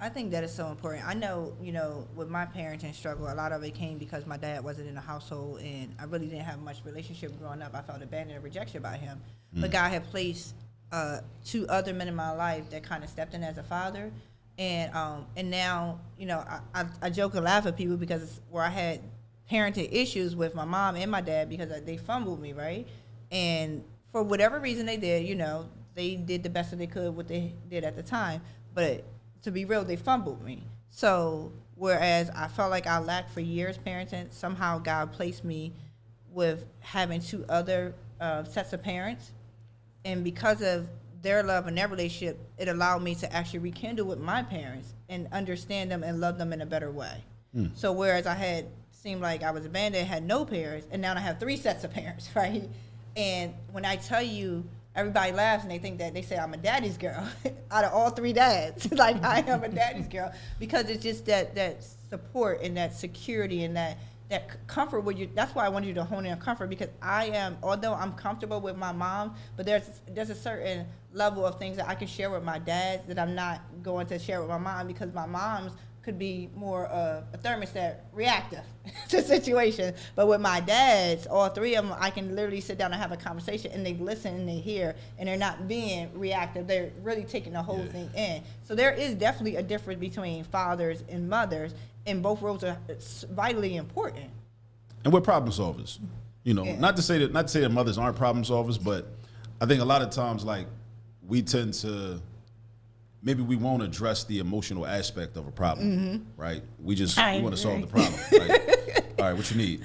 I think that is so important. I know, you know, with my parenting struggle, a lot of it came because my dad wasn't in the household, and I really didn't have much relationship growing up. I felt abandoned and rejected by him. But God had placed 2 other men in my life that kind of stepped in as a father, and now, you know, I joke and laugh at people because it's where I had parenting issues with my mom and my dad because they fumbled me, right? And for whatever reason they did, you know, they did the best that they could what they did at the time, but to be real, they fumbled me. So whereas I felt like I lacked for years parenting, somehow God placed me with having 2 other sets of parents. And because of their love and their relationship, it allowed me to actually rekindle with my parents and understand them and love them in a better way. So whereas I had seemed like I was abandoned, had no parents, and now I have 3 sets of parents, right? And when I tell you, everybody laughs and they think that they say I'm a daddy's girl out of all 3 dads. Like, I am a daddy's girl because it's just that support and that security and that comfort with you. That's why I wanted you to hone in on comfort, because although I'm comfortable with my mom, but there's a certain level of things that I can share with my dad that I'm not going to share with my mom, because my mom's could be more a thermostat reactive to situation. But with my dads, all 3 of them, I can literally sit down and have a conversation, and they listen and they hear, and they're not being reactive. They're really taking the whole thing in. So there is definitely a difference between fathers and mothers, and both roles are vitally important. And we're problem solvers. You know, not to say that mothers aren't problem solvers, but I think a lot of times, like, we tend to, maybe we won't address the emotional aspect of a problem, right? We want to solve the problem. Like, all right, what you need?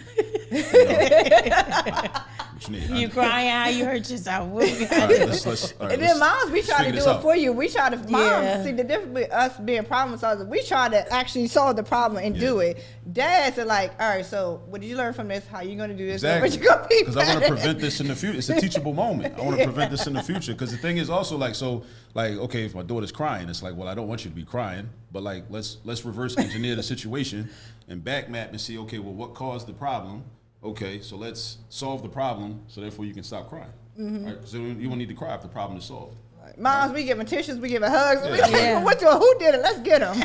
What you need? You crying how you hurt yourself. All right, let's And then moms, we try to do it for you. We try to, Yeah. see the difference with us being problem solvers. We try to actually solve the problem and do it. Dads are like, all right, so what did you learn from this? How you going to do this? Exactly. What you going to be Because I want to prevent this in the future. It's a teachable moment. I want to prevent this in the future. Because the thing is also, like, okay, if my daughter's crying, it's like, well, I don't want you to be crying, but, like, let's reverse engineer the situation and back map and see, okay, well, what caused the problem? Okay, so let's solve the problem, so therefore you can stop crying. Right? So you won't need to cry if the problem is solved. Moms, we giving tissues, we giving hugs. Yeah. Who did it? Let's get them.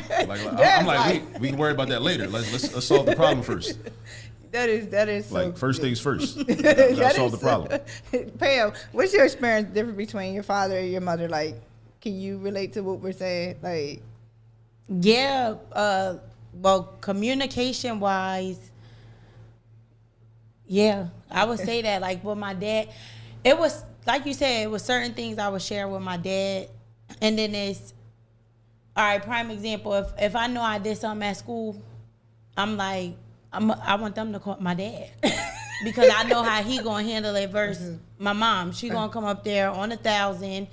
I'm like, we can worry about that later. Let's solve the problem first. That is so Like, first good. things first. Let's solve the problem. Pam, what's your experience different between your father and your mother? Like, can you relate to what we're saying? Like, Yeah, well, communication wise, yeah, I would say that. Like, with my dad, it was like you said, it was certain things I would share with my dad, and then it's, all right, prime example, if I know I did something at school, I'm like, I want them to call my dad because I know how he gonna handle it versus my mom. She gonna come up there on 1,000,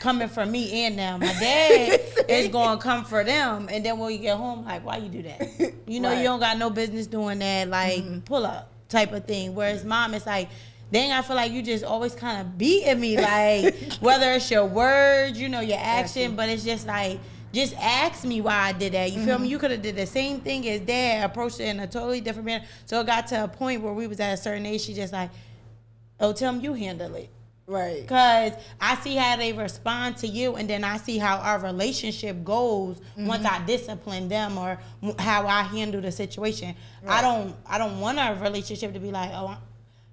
coming for me and them. My dad is gonna come for them, and then when we get home, like, why you do that? You know, you don't got no business doing that. Like, pull up type of thing. Whereas mom, it's like, dang, I feel like you just always kind of beating me, like, whether it's your words, you know, your action, but it's just like, just ask me why I did that. You feel me? You could have did the same thing as dad, approached it in a totally different manner. So it got to a point where we was at a certain age, she just like, oh, tell them you handle it. right. Because I see how they respond to you, and then I see how our relationship goes once I discipline them or how I handle the situation. Right. I don't want our relationship to be like, oh,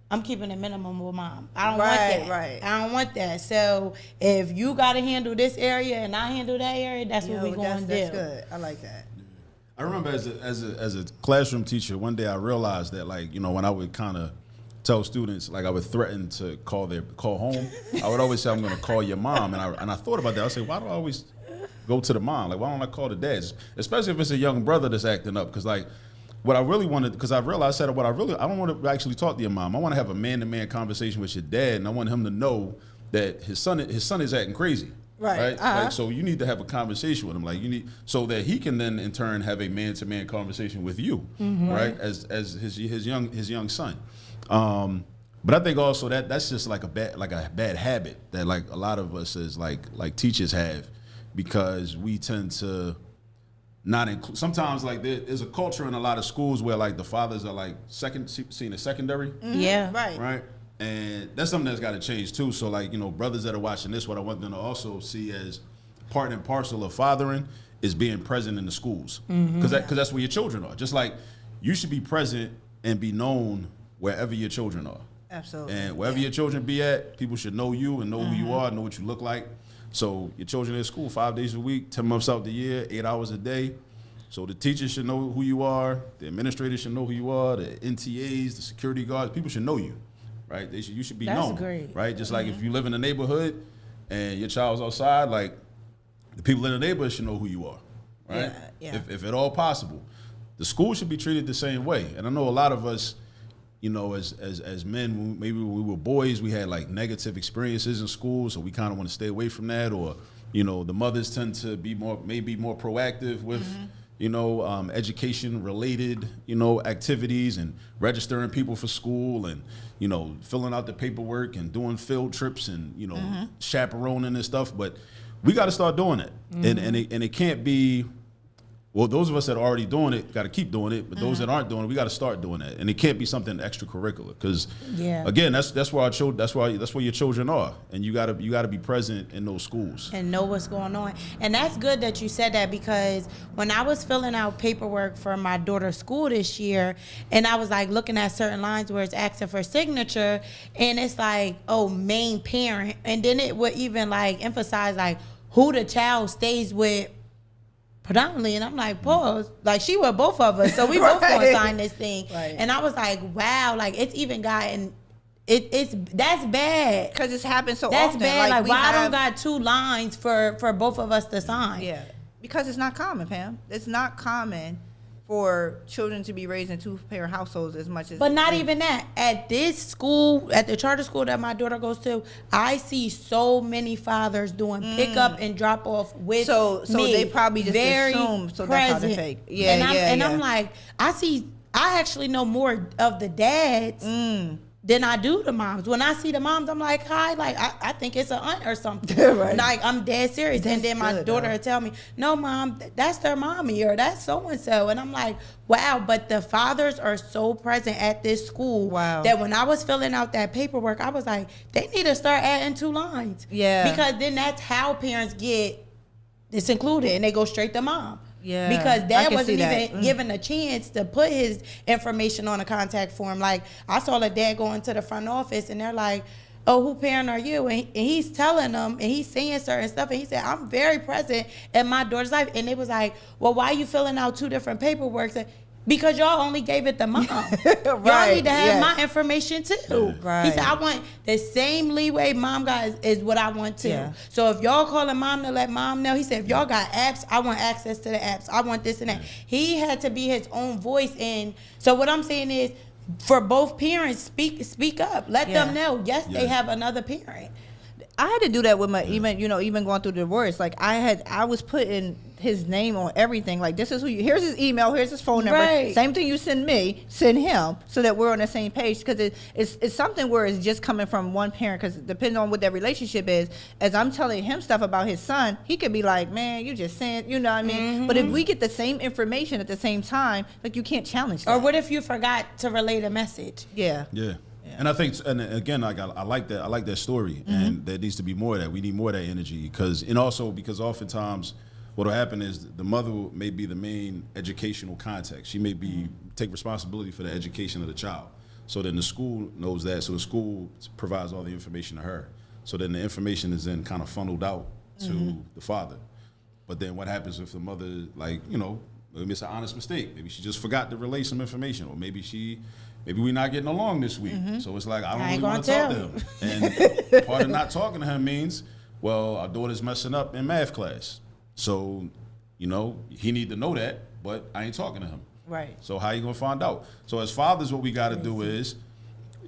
I'm keeping a minimum with mom. I don't want that. Right. I don't want that. So if you got to handle this area and I handle that area, that's what we're going to do. That's good. I like that. I remember as a classroom teacher, one day I realized that, like, you know, when I would kind of tell students, like, I would threaten to call home, I would always say, I'm going to call your mom. And I thought about that. I said, why do I always go to the mom? Like, why don't I call the dads? Especially if it's a young brother that's acting up. Because, like, what I really wanted, because I realized that I don't want to actually talk to your mom. I want to have a man-to-man conversation with your dad, and I want him to know that his son is acting crazy. Right. Like, so you need to have a conversation with him. Like, you need, so that he can then in turn have a man-to-man conversation with you, right? As his young son. But I think also that's just like a bad habit that like a lot of us as like teachers have, because we tend to not include. Sometimes like there's a culture in a lot of schools where like the fathers are like seen as secondary. Yeah. Right. And that's something that's got to change too. So like, you know, brothers that are watching this, what I want them to also see as part and parcel of fathering is being present in the schools, because that's where your children are. Just like you should be present and be known wherever your children are. Absolutely. And wherever your children be at, people should know you and know who you are, know what you look like. So your children in school 5 days a week, 10 months out the year, 8 hours a day. So the teachers should know who you are, the administrators should know who you are, the NTAs, the security guards, people should know you, right? You should be known. That's great. Right? Just like if you live in a neighborhood and your child's outside, like the people in the neighborhood should know who you are, right? Yeah. If at all possible. The school should be treated the same way. And I know a lot of us, you know, as men, maybe when we were boys, we had like negative experiences in school, so we kind of want to stay away from that. Or, you know, the mothers tend to be more proactive with, you know, education-related, you know, activities and registering people for school and, you know, filling out the paperwork and doing field trips and, you know, chaperoning and stuff. But we got to start doing it, and it can't be. Well, those of us that are already doing it got to keep doing it, but those that aren't doing it, we got to start doing that, and it can't be something extracurricular. Because again, that's where our children, that's where your children are, and you got to be present in those schools and know what's going on. And that's good that you said that, because when I was filling out paperwork for my daughter's school this year, and I was like looking at certain lines where it's asking for signature, and it's like, oh, main parent, and then it would even like emphasize like who the child stays with predominantly, and I'm like, pause, like she with both of us, so we both gonna sign this thing. And I was like, wow, like it's even gotten, that's bad, because it's happened so that's often. bad. Like why I don't got 2 lines for both of us to sign? Yeah, because it's not common, Pam. It's not common for children to be raised in 2-parent households as much as. But not even that. At this school, at the charter school that my daughter goes to, I see so many fathers doing pick up and drop off with so me. They probably just very assume. So present. that's how they fake. Yeah, and I'm like, I actually know more of the dads than I do the moms. When I see the moms, I'm like, hi, like I think it's an aunt or something. Like I'm dead serious. That's and then my daughter would tell me, no, mom, that's their mommy or that's so and so. And I'm like, wow. But the fathers are so present at this school that when I was filling out that paperwork, I was like, they need to start adding 2 lines. Yeah. Because then that's how parents get this included, and they go straight to mom. Yeah, because I dad can wasn't see even that. given a chance to put his information on a contact form. Like I saw a dad go into the front office and they're like, oh, who parent are you? And he's telling them and he's saying certain stuff. And he said, I'm very present in my daughter's life. And it was like, well, why are you filling out 2 different paperwork? Because y'all only gave it to mom. Y'all need to have my information too. He said, I want the same leeway mom got is what I want too. Yeah. So if y'all calling mom to let mom know, he said, if y'all got apps, I want access to the apps. I want this and that. He had to be his own voice. And so what I'm saying is, for both parents, speak up. Let them know, yes, they have another parent. I had to do that with my even going through the divorce. Like I was putting his name on everything. Like this is who here's his email, here's his phone number. Right. Same thing you send me, send him, so that we're on the same page. Because it's something where it's just coming from one parent. Because depending on what their relationship is, as I'm telling him stuff about his son, he could be like, man, you just saying, you know what I mean? But if we get the same information at the same time, like you can't challenge that. Or what if you forgot to relay the message? Yeah. And I think, and again, like I like that. I like that story, and there needs to be more of that. We need more of that energy, because oftentimes, what'll happen is the mother may be the main educational contact. She may take responsibility for the education of the child. So then the school knows that. So the school provides all the information to her. So then the information is then kind of funneled out to the father. But then what happens if the mother, like, you know, maybe it's an honest mistake. Maybe she just forgot to relay some information, or maybe we're not getting along this week. So it's like, I don't really want to talk to him. And part of not talking to him means, well, our daughter's messing up in math class. So, he need to know that, but I ain't talking to him. Right. So how you gonna find out? So as fathers, what we got to do is,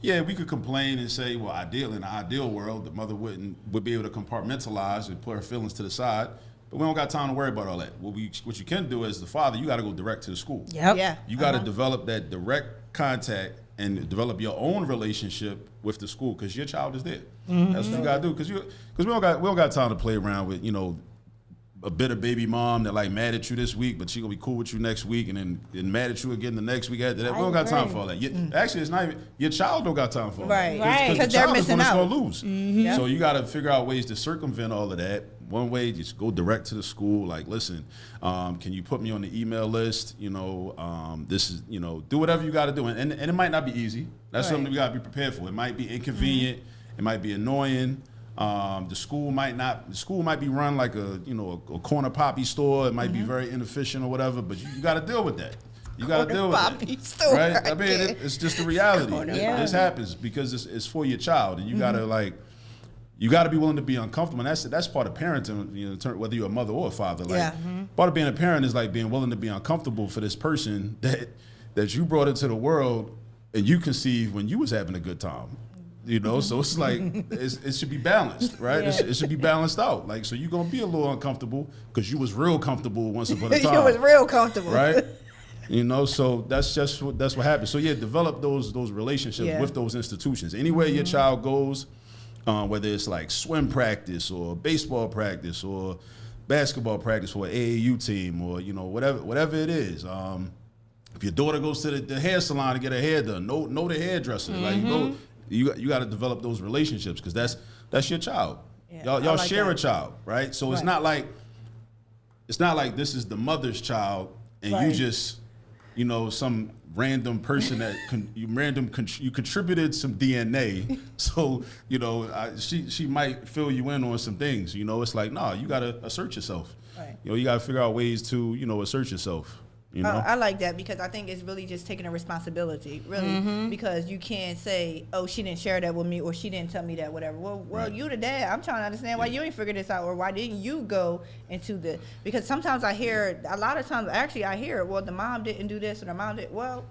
we could complain and say, well, in the ideal world, the mother would be able to compartmentalize and put her feelings to the side. But we don't got time to worry about all that. What you can do as the father, you got to go direct to the school. Yep. Yeah. You got to develop that direct contact and develop your own relationship with the school because your child is there. That's what you got to do because we don't got time to play around with a bitter baby mom that like mad at you this week, but she gonna be cool with you next week, and then mad at you again the next week after that. We don't got time for all that. Actually, it's not even your child don't got time for all that. Right. Because they're missing out. Gonna lose. So you got to figure out ways to circumvent all of that. One way, just go direct to the school. Like, listen, can you put me on the email list? This is, do whatever you got to do, and it might not be easy. That's something we got to be prepared for. It might be inconvenient. It might be annoying. The school might be run like a corner poppy store. It might be very inefficient or whatever, but you got to deal with that. You got to deal with it, store, right? I mean, it's just the reality. This happens because it's for your child, and you gotta be willing to be uncomfortable. And that's part of parenting. Whether you're a mother or a father, part of being a parent is like being willing to be uncomfortable for this person that you brought into the world and you conceived when you was having a good time. So it's like it should be balanced, right? It should be balanced out. Like, so you're gonna be a little uncomfortable because you was real comfortable once upon a time. You was real comfortable, right? So that's what happens. So develop those relationships with those institutions. Anywhere your child goes, whether it's like swim practice or baseball practice or basketball practice for an AAU team or whatever it is. If your daughter goes to the hair salon to get her hair done, know the hairdresser. Like you got to develop those relationships because that's your child. Y'all like share a child, right? So it's not like this is the mother's child and you just some random person that you contributed some DNA. So she might fill you in on some things. It's like you got to assert yourself. Right. You got to figure out ways to assert yourself. I like that because I think it's really just taking a responsibility, really, because you can't say, "Oh, she didn't share that with me," or "She didn't tell me that," whatever. Well, you the dad. I'm trying to understand why you ain't figured this out, or why didn't you go into the? Because sometimes I hear, a lot of times, actually, I hear, well, the mom didn't do this, or the mom did. Well,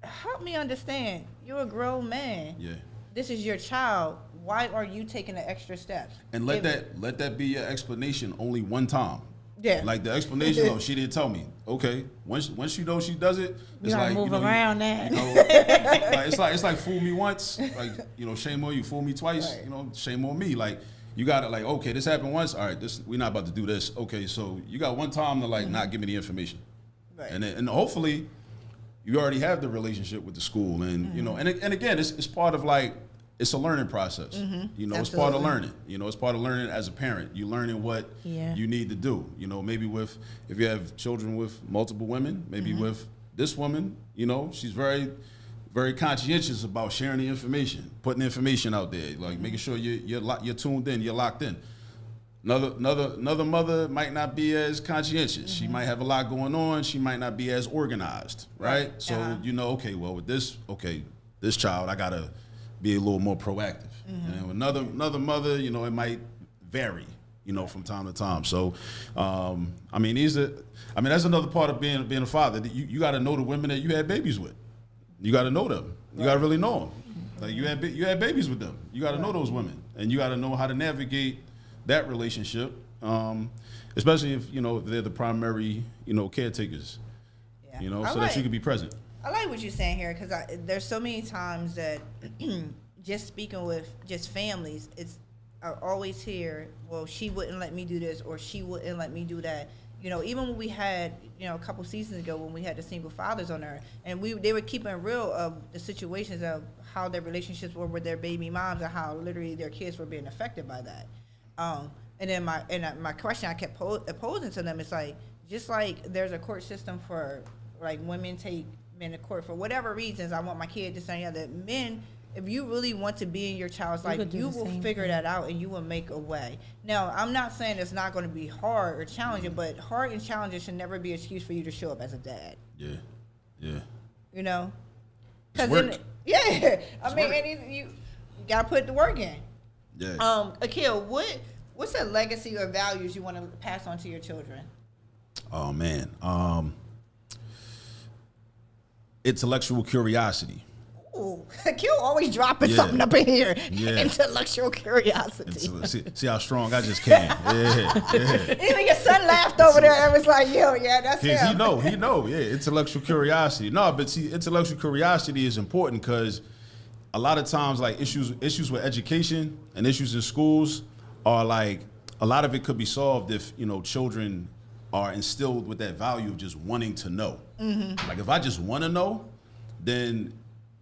help me understand. You're a grown man. Yeah. This is your child. Why are you taking the extra steps? And let that be your explanation only one time. Yeah. Like the explanation, she didn't tell me. Okay. Once she knows she does it, it's like move around that. Like, it's like fool me once, like shame on you. Fool me twice, shame on me. Like you got to like, okay, this happened once. All right, we're not about to do this. Okay, so you got one time to like not give me the information, right? And hopefully you already have the relationship with the school, and and again, it's part of like. It's a learning process. It's part of learning. It's part of learning as a parent. You're learning what you need to do. Maybe if you have children with multiple women, maybe with this woman, she's very, very conscientious about sharing the information, putting the information out there, like making sure you're tuned in, you're locked in. Another mother might not be as conscientious. She might have a lot going on. She might not be as organized, right? So okay, well with this child, I gotta be a little more proactive. And another mother, it might vary, from time to time. So, that's another part of being a father. You got to know the women that you had babies with. You got to know them. You got to really know them. Like you had babies with them. You got to know those women, and you got to know how to navigate that relationship, especially if they're the primary caretakers. So that you can be present. I like what you're saying here because there's so many times that just speaking with just families, I always hear, well, she wouldn't let me do this or she wouldn't let me do that. Even when we had, a couple seasons ago when we had the single fathers on there, and they were keeping real of the situations of how their relationships were with their baby moms and how literally their kids were being affected by that. And then my question I kept posing to them is like, just like there's a court system for like women take men to court for whatever reasons. I want my kid to say that men, if you really want to be in your child's life, you will figure that out and you will make a way. Now, I'm not saying it's not going to be hard or challenging, but hard and challenging should never be an excuse for you to show up as a dad. Yeah. Because you got to put the work in. Yeah. Akil, What's a legacy or values you want to pass on to your children? Oh man, intellectual curiosity. Ooh, Q always dropping Yeah. something up in here. Yeah. Intellectual curiosity. See how strong I just came. Yeah. Even your son laughed over there and was like, yo, yeah, that's He him. know. Yeah, intellectual curiosity. No, but see, intellectual curiosity is important because a lot of times, like issues with education and issues in schools are like a lot of it could be solved if children are instilled with that value of just wanting to know. Mm-hmm. Like if I just want to know, then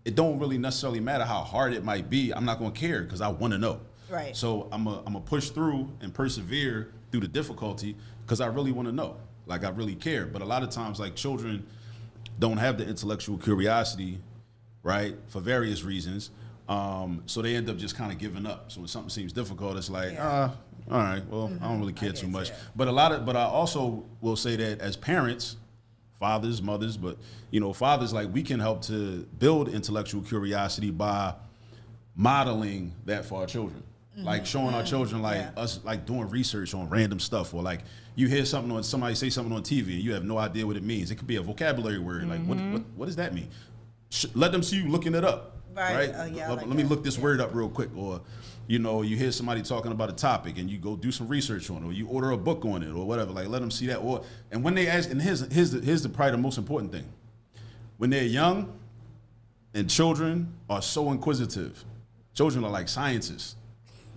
it don't really necessarily matter how hard it might be. I'm not gonna care because I want to know. Right. So I'm a push through and persevere through the difficulty because I really want to know. Like I really care. But a lot of times, like children don't have the intellectual curiosity, right, for various reasons. So they end up just kind of giving up. So when something seems difficult, it's like, all right, well, I don't really care too much. But I also will say that as parents, fathers, mothers, but fathers, like we can help to build intellectual curiosity by modeling that for our children. Like showing our children us like doing research on random stuff, or like you hear something on somebody say something on TV and you have no idea what it means. It could be a vocabulary word. Like what does that mean? Let them see you looking it up. Right. Let me look this word up real quick. Or you hear somebody talking about a topic and you go do some research on it, or you order a book on it or whatever. Like let them see that. And when they ask, and here's probably the most important thing. When they're young and children are so inquisitive. Children are like scientists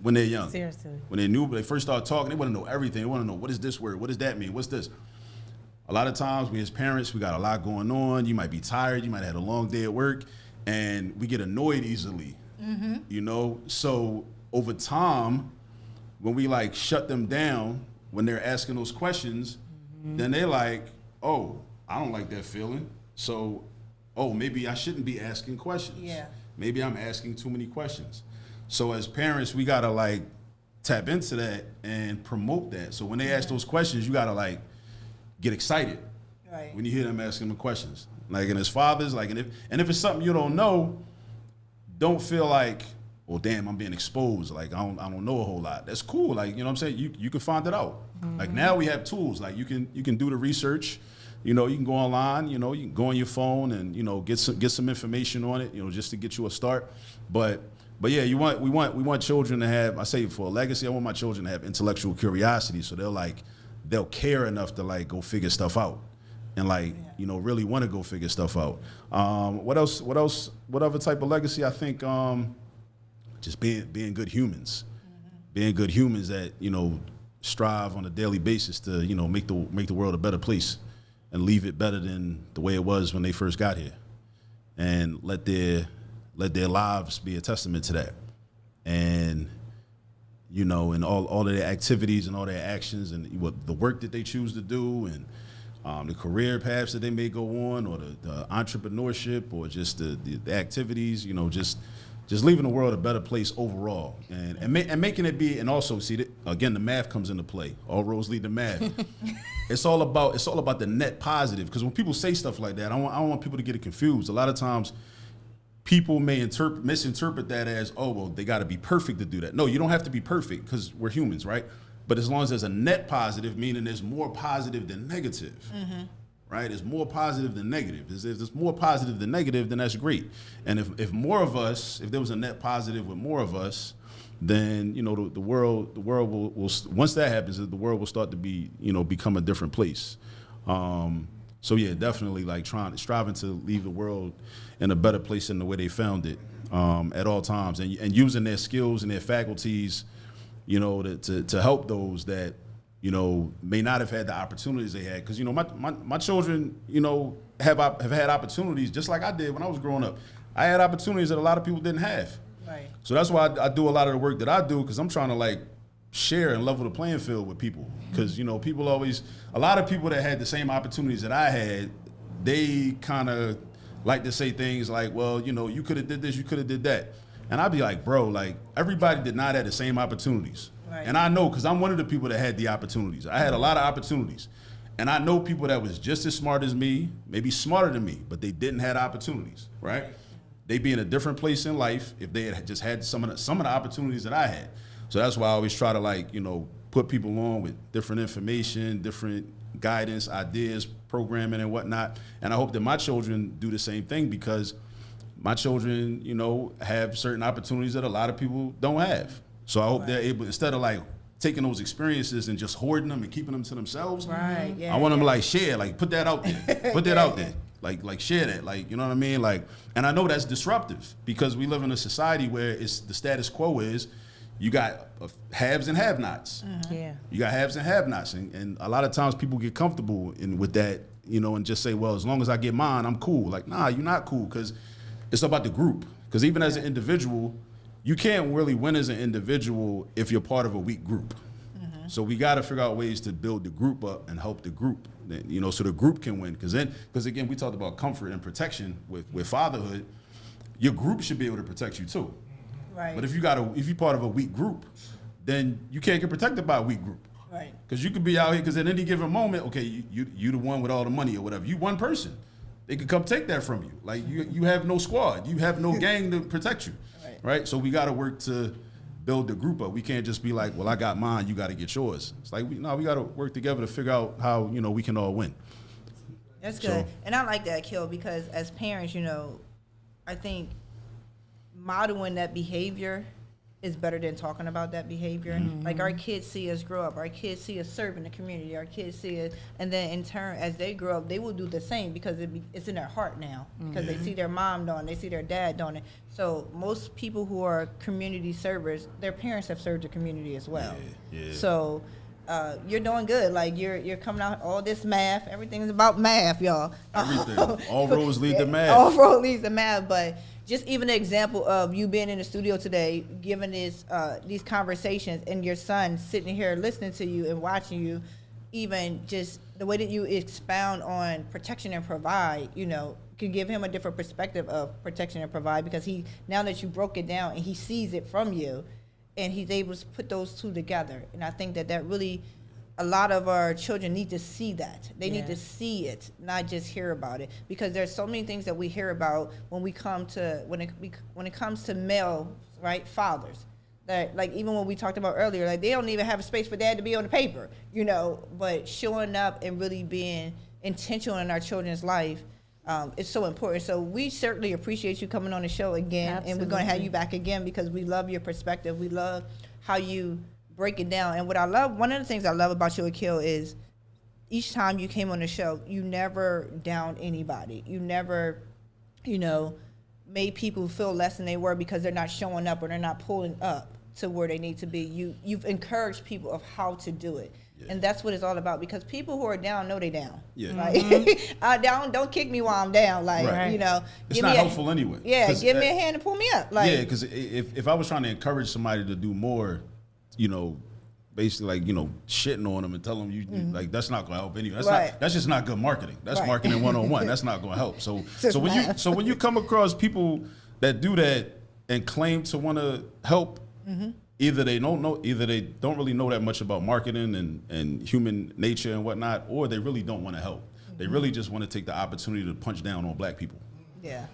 when they're young. Seriously. When they first start talking, they want to know everything. They want to know, what is this word? What does that mean? What's this? A lot of times we as parents, we got a lot going on. You might be tired. You might have had a long day at work. And we get annoyed easily, So over time, when we like shut them down, when they're asking those questions, then they're like, oh, I don't like that feeling. So, maybe I shouldn't be asking questions. Yeah. Maybe I'm asking too many questions. So as parents, we gotta like tap into that and promote that. So when they ask those questions, you gotta like get excited when you hear them asking them questions. Like, and as fathers, like, and if it's something you don't know, don't feel like, well, damn, I'm being exposed. Like, I don't know a whole lot. That's cool. Like, what I'm saying? You can find it out. Like now we have tools. Like you can do the research. You can go online. You can go on your phone and get some information on it. Just to get you a start. But yeah, we want children to have. I say for a legacy, I want my children to have intellectual curiosity. So they'll care enough to like go figure stuff out. And really want to go figure stuff out. What else? What other type of legacy? I think just being good humans, being good humans that strive on a daily basis to make the world a better place, and leave it better than the way it was when they first got here, and let their lives be a testament to that, and and all of their activities and all their actions and the work that they choose to do and. The career paths that they may go on, or the entrepreneurship, or just the activities, just leaving the world a better place overall, and making it be. And also, see, again, the math comes into play. All roads lead to math. It's all about the net positive. Because when people say stuff like that, I don't want people to get it confused. A lot of times, people may misinterpret that as, oh, well, they got to be perfect to do that. No, you don't have to be perfect because we're humans, right? But as long as there's a net positive, meaning there's more positive than negative, right? There's more positive than negative. If there's more positive than negative, then that's great. And if more of us, if there was a net positive with more of us, then the world will once that happens, the world will start to be become a different place. So yeah, definitely like striving to leave the world in a better place than the way they found it at all times, and using their skills and their faculties. To help those that, may not have had the opportunities they had. Because, my children, have had opportunities just like I did when I was growing up. I had opportunities that a lot of people didn't have. Right. So that's why I do a lot of the work that I do, because I'm trying to like share and level the playing field with people. Because, a lot of people that had the same opportunities that I had, they kind of like to say things like, well, you could have did this, you could have did that. And I'd be like, bro, like everybody did not have the same opportunities. Right. And I know, because I'm one of the people that had the opportunities. I had a lot of opportunities. And I know people that was just as smart as me, maybe smarter than me, but they didn't have opportunities, right? They'd be in a different place in life if they had just had some of the opportunities that I had. So that's why I always try to, like, you know, put people on with different information, different guidance, ideas, programming and whatnot. And I hope that my children do the same thing, because my children, you know, have certain opportunities that a lot of people don't have. So I hope they're able, instead of like taking those experiences and just hoarding them and keeping them to themselves, Right. Yeah. I want them to like share, like put that out there, put that out there, like share that, like, you know what I mean? Like, and I know that's disruptive, because we live in a society where it's the status quo is you got haves and have-nots. Yeah. You got haves and have-nots, and a lot of times people get comfortable with that, you know, and just say, well, as long as I get mine, I'm cool. Like, nah, you're not cool, because it's about the group. Because even as an individual, you can't really win as an individual if you're part of a weak group. So we got to figure out ways to build the group up and help the group, you know, so the group can win. Because again, we talked about comfort and protection with fatherhood. Your group should be able to protect you too. Right. But if you're part of a weak group, then you can't get protected by a weak group. Right. Because you could be out here, because at any given moment, okay, you the one with all the money or whatever. You one person. They could come take that from you. Like, you have no squad. You have no gang to protect you. Right? So we got to work to build the group up. We can't just be like, well, I got mine, you got to get yours. It's like, we got to work together to figure out how, you know, we can all win. That's good. So, and I like that, Akil, because as parents, you know, I think modeling that behavior is better than talking about that behavior. Like, our kids see us grow up. Our kids see us serve in the community. Our kids see us, and then in turn, as they grow up, they will do the same, because it's in their heart now, because they see their mom doing it, they see their dad doing it. So most people who are community servers, their parents have served the community as well. Yeah. So you're doing good. Like, you're coming out all this math. Everything's about math, y'all. Everything. All roads lead to math. All roads lead to math, but just even the example of you being in the studio today, giving these conversations, and your son sitting here listening to you and watching you, even just the way that you expound on protection and provide, you know, can give him a different perspective of protection and provide, because now that you broke it down and he sees it from you, and he's able to put those two together. And I think that really, a lot of our children need to see that. They need to see it, not just hear about it, because there's so many things that we hear about when it comes to male, right, fathers. That, like, even when we talked about earlier, like, they don't even have a space for dad to be on the paper, you know. But showing up and really being intentional in our children's life is so important. So we certainly appreciate you coming on the show again. Absolutely. And we're going to have you back again, because we love your perspective. We love how you break it down. And one of the things I love about you, Akil, is each time you came on the show, you never downed anybody. You never, you know, made people feel less than they were because they're not showing up or they're not pulling up to where they need to be. You've encouraged people of how to do it. Yeah. And that's what it's all about, because people who are down know they down. Yeah. Like, don't kick me while I'm down. Like, right. You know, it's not helpful anyway. Yeah, give me a hand and pull me up. Like, yeah, because if I was trying to encourage somebody to do more, you know, basically, like, you know, shitting on them and telling them like, that's not going to help anyway. That's just not good marketing. That's marketing 101. That's not going to help. So when you come across people that do that and claim to want to help, either they don't really know that much about marketing and human nature and whatnot, or they really don't want to help. They really just want to take the opportunity to punch down on black people. Yeah.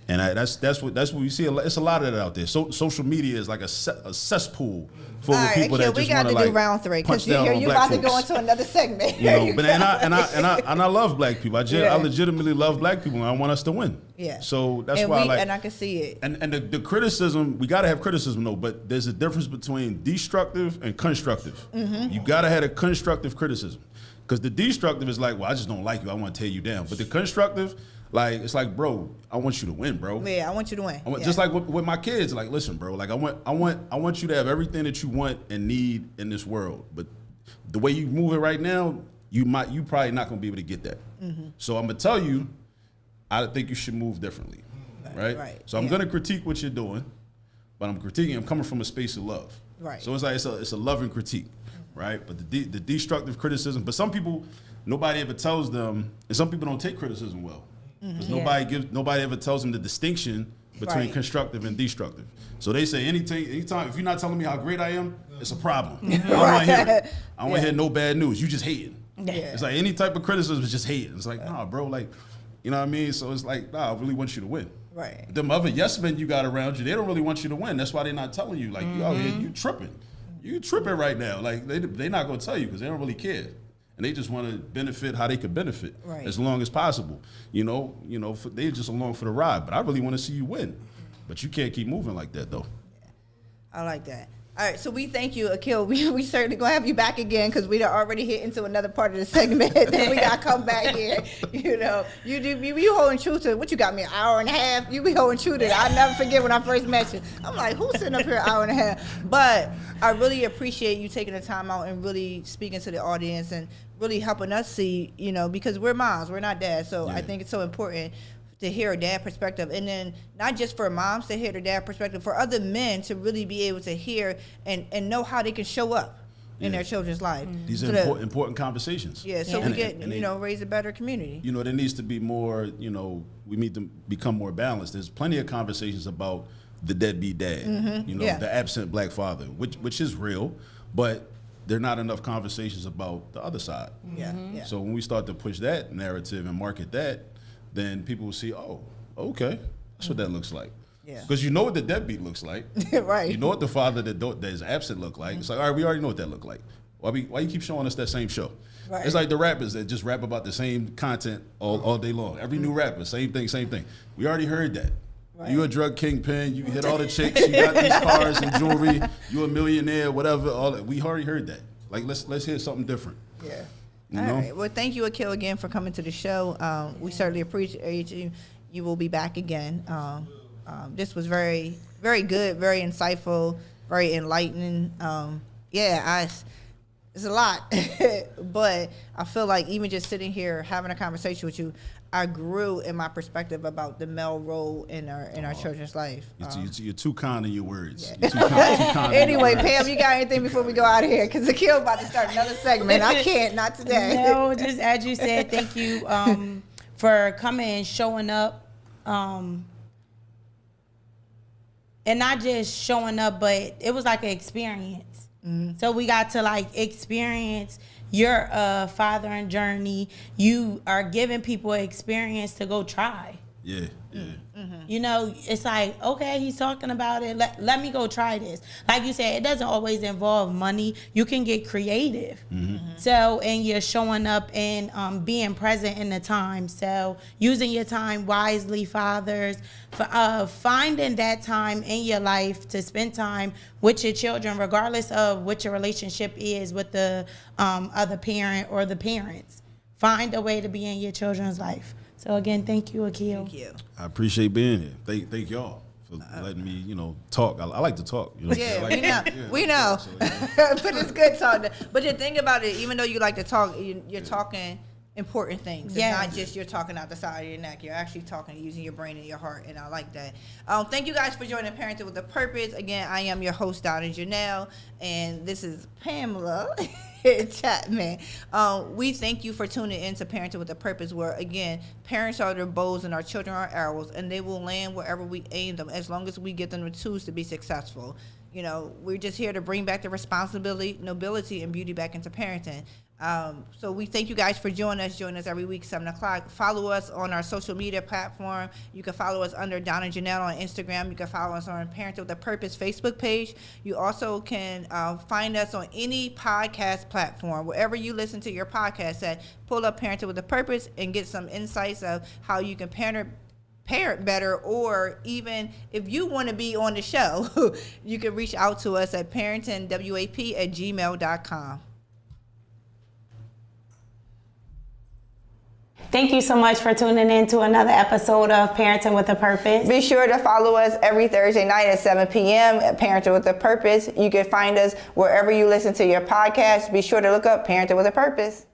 And that's what we see. It's a lot of that out there. So social media is like a cesspool full of people that just want to like round three, punch down on you're black about folks. to go into another segment. You know, but and I love black people. I legitimately love black people, and I want us to win. Yeah. So that's why and I can see it. And the criticism, we gotta have criticism though, but there's a difference between destructive and constructive. You gotta have a constructive criticism, because the destructive is like, well, I just don't like you, I want to tear you down. But the constructive, like, it's like, bro, I want you to win, bro. Yeah, I want you to win. Just like with my kids, like, listen, bro, like I want you to have everything that you want and need in this world. But the way you move it right now, you probably not gonna be able to get that. So I'm gonna tell you, I think you should move differently. Right? So I'm gonna critique what you're doing, but I'm coming from a space of love. Right. So it's like it's a loving critique, right? But the destructive criticism, but some people, nobody ever tells them, and some people don't take criticism well. Because nobody ever tells them the distinction between constructive and destructive. So they say anytime if you're not telling me how great I am, it's a problem. I don't want to hear it. I don't want to hear no bad news. You just hating. Yeah. It's like any type of criticism is just hating. It's like, nah, bro, like, you know what I mean? So it's like, nah, I really want you to win. Right. Them other yes men you got around you, they don't really want you to win. That's why they're not telling you. Like, you out here, you tripping. You tripping right now. Like they not gonna tell you because they don't really care, and they just want to benefit how they could benefit as long as possible. They just along for the ride. But I really want to see you win. But you can't keep moving like that though. I like that. All right, so we thank you, Akil. We certainly gonna have you back again because we done already hit into another part of the segment. Then we gotta come back here. You holding true to what you got me an hour and a half. You be holding true to that. I never forget when I first met you. I'm like, who's sitting up here an hour and a half? But I really appreciate you taking the time out and really speaking to the audience and really helping us see, because we're moms, we're not dads. So I think it's so important to hear a dad perspective, and then not just for moms to hear the dad perspective, for other men to really be able to hear and know how they can show up in their children's life. These are important conversations. Yeah, so we get, raise a better community. There needs to be more, we need to become more balanced. There's plenty of conversations about the deadbeat dad, the absent black father, which is real, but there are not enough conversations about the other side. Yeah. So when we start to push that narrative and market that, then people will see, oh, okay, that's what that looks like. Yeah. Because you know what the deadbeat looks like. Right. You know what the father that is absent look like. It's like, all right, we already know what that look like. Why you keep showing us that same show? Right. It's like the rappers that just rap about the same content all day long. Every new rapper, same thing. We already heard that. Right. You a drug kingpin, you hit all the chicks, you got these cars and jewelry, you a millionaire, whatever. All that. We already heard that. Like, let's hear something different. Yeah. All right. Well, thank you, Akil, again for coming to the show. We certainly appreciate you. You will be back again. This was very, very good, very insightful, very enlightening. It's a lot, but I feel like even just sitting here having a conversation with you, I grew in my perspective about the male role in our children's life. You're too kind in your words. Yeah. Too kind Anyway, Pam, you got anything before we go out of here? Because Akil about to start another segment. I can't, not today. No, just as you said, thank you for coming and showing up. And not just showing up, but it was like an experience. Mm-hmm. So we got to experience your fathering journey. You are giving people an experience to go try. Yeah. Mm-hmm. It's like, okay, he's talking about it. Let me go try this. Like you said, it doesn't always involve money. You can get creative. Mm-hmm. So, and you're showing up and being present in the time. So, using your time wisely, fathers, finding that time in your life to spend time with your children, regardless of what your relationship is with the other parent or the parents. Find a way to be in your children's life. So again, thank you, Akil. Thank you. I appreciate being here. Thank y'all for letting me, talk. I like to talk. Yeah, we know. But it's good talking. But the thing about it, even though you like to talk, you're talking important things. It's not just you're talking out the side of your neck. You're actually talking using your brain and your heart, and I like that. Thank you guys for joining Parenting with a Purpose. Again, I am your host, Donna Janel, and this is Pamela Chapman. We thank you for tuning in to Parenting with a Purpose, where, again, parents are their bows and our children are arrows, and they will land wherever we aim them as long as we give them the tools to be successful. We're just here to bring back the responsibility, nobility, and beauty back into parenting. So we thank you guys for joining us. Join us every week, 7 o'clock. Follow us on our social media platform. You can follow us under Donna Janel on Instagram. You can follow us on Parenting with a Purpose Facebook page. You also can find us on any podcast platform. Wherever you listen to your podcast at, pull up Parenting with a Purpose and get some insights of how you can parent better, or even if you want to be on the show, you can reach out to us at parentingwap@gmail.com. Thank you so much for tuning in to another episode of Parenting with a Purpose. Be sure to follow us every Thursday night at 7 p.m. at Parenting with a Purpose. You can find us wherever you listen to your podcast. Be sure to look up Parenting with a Purpose.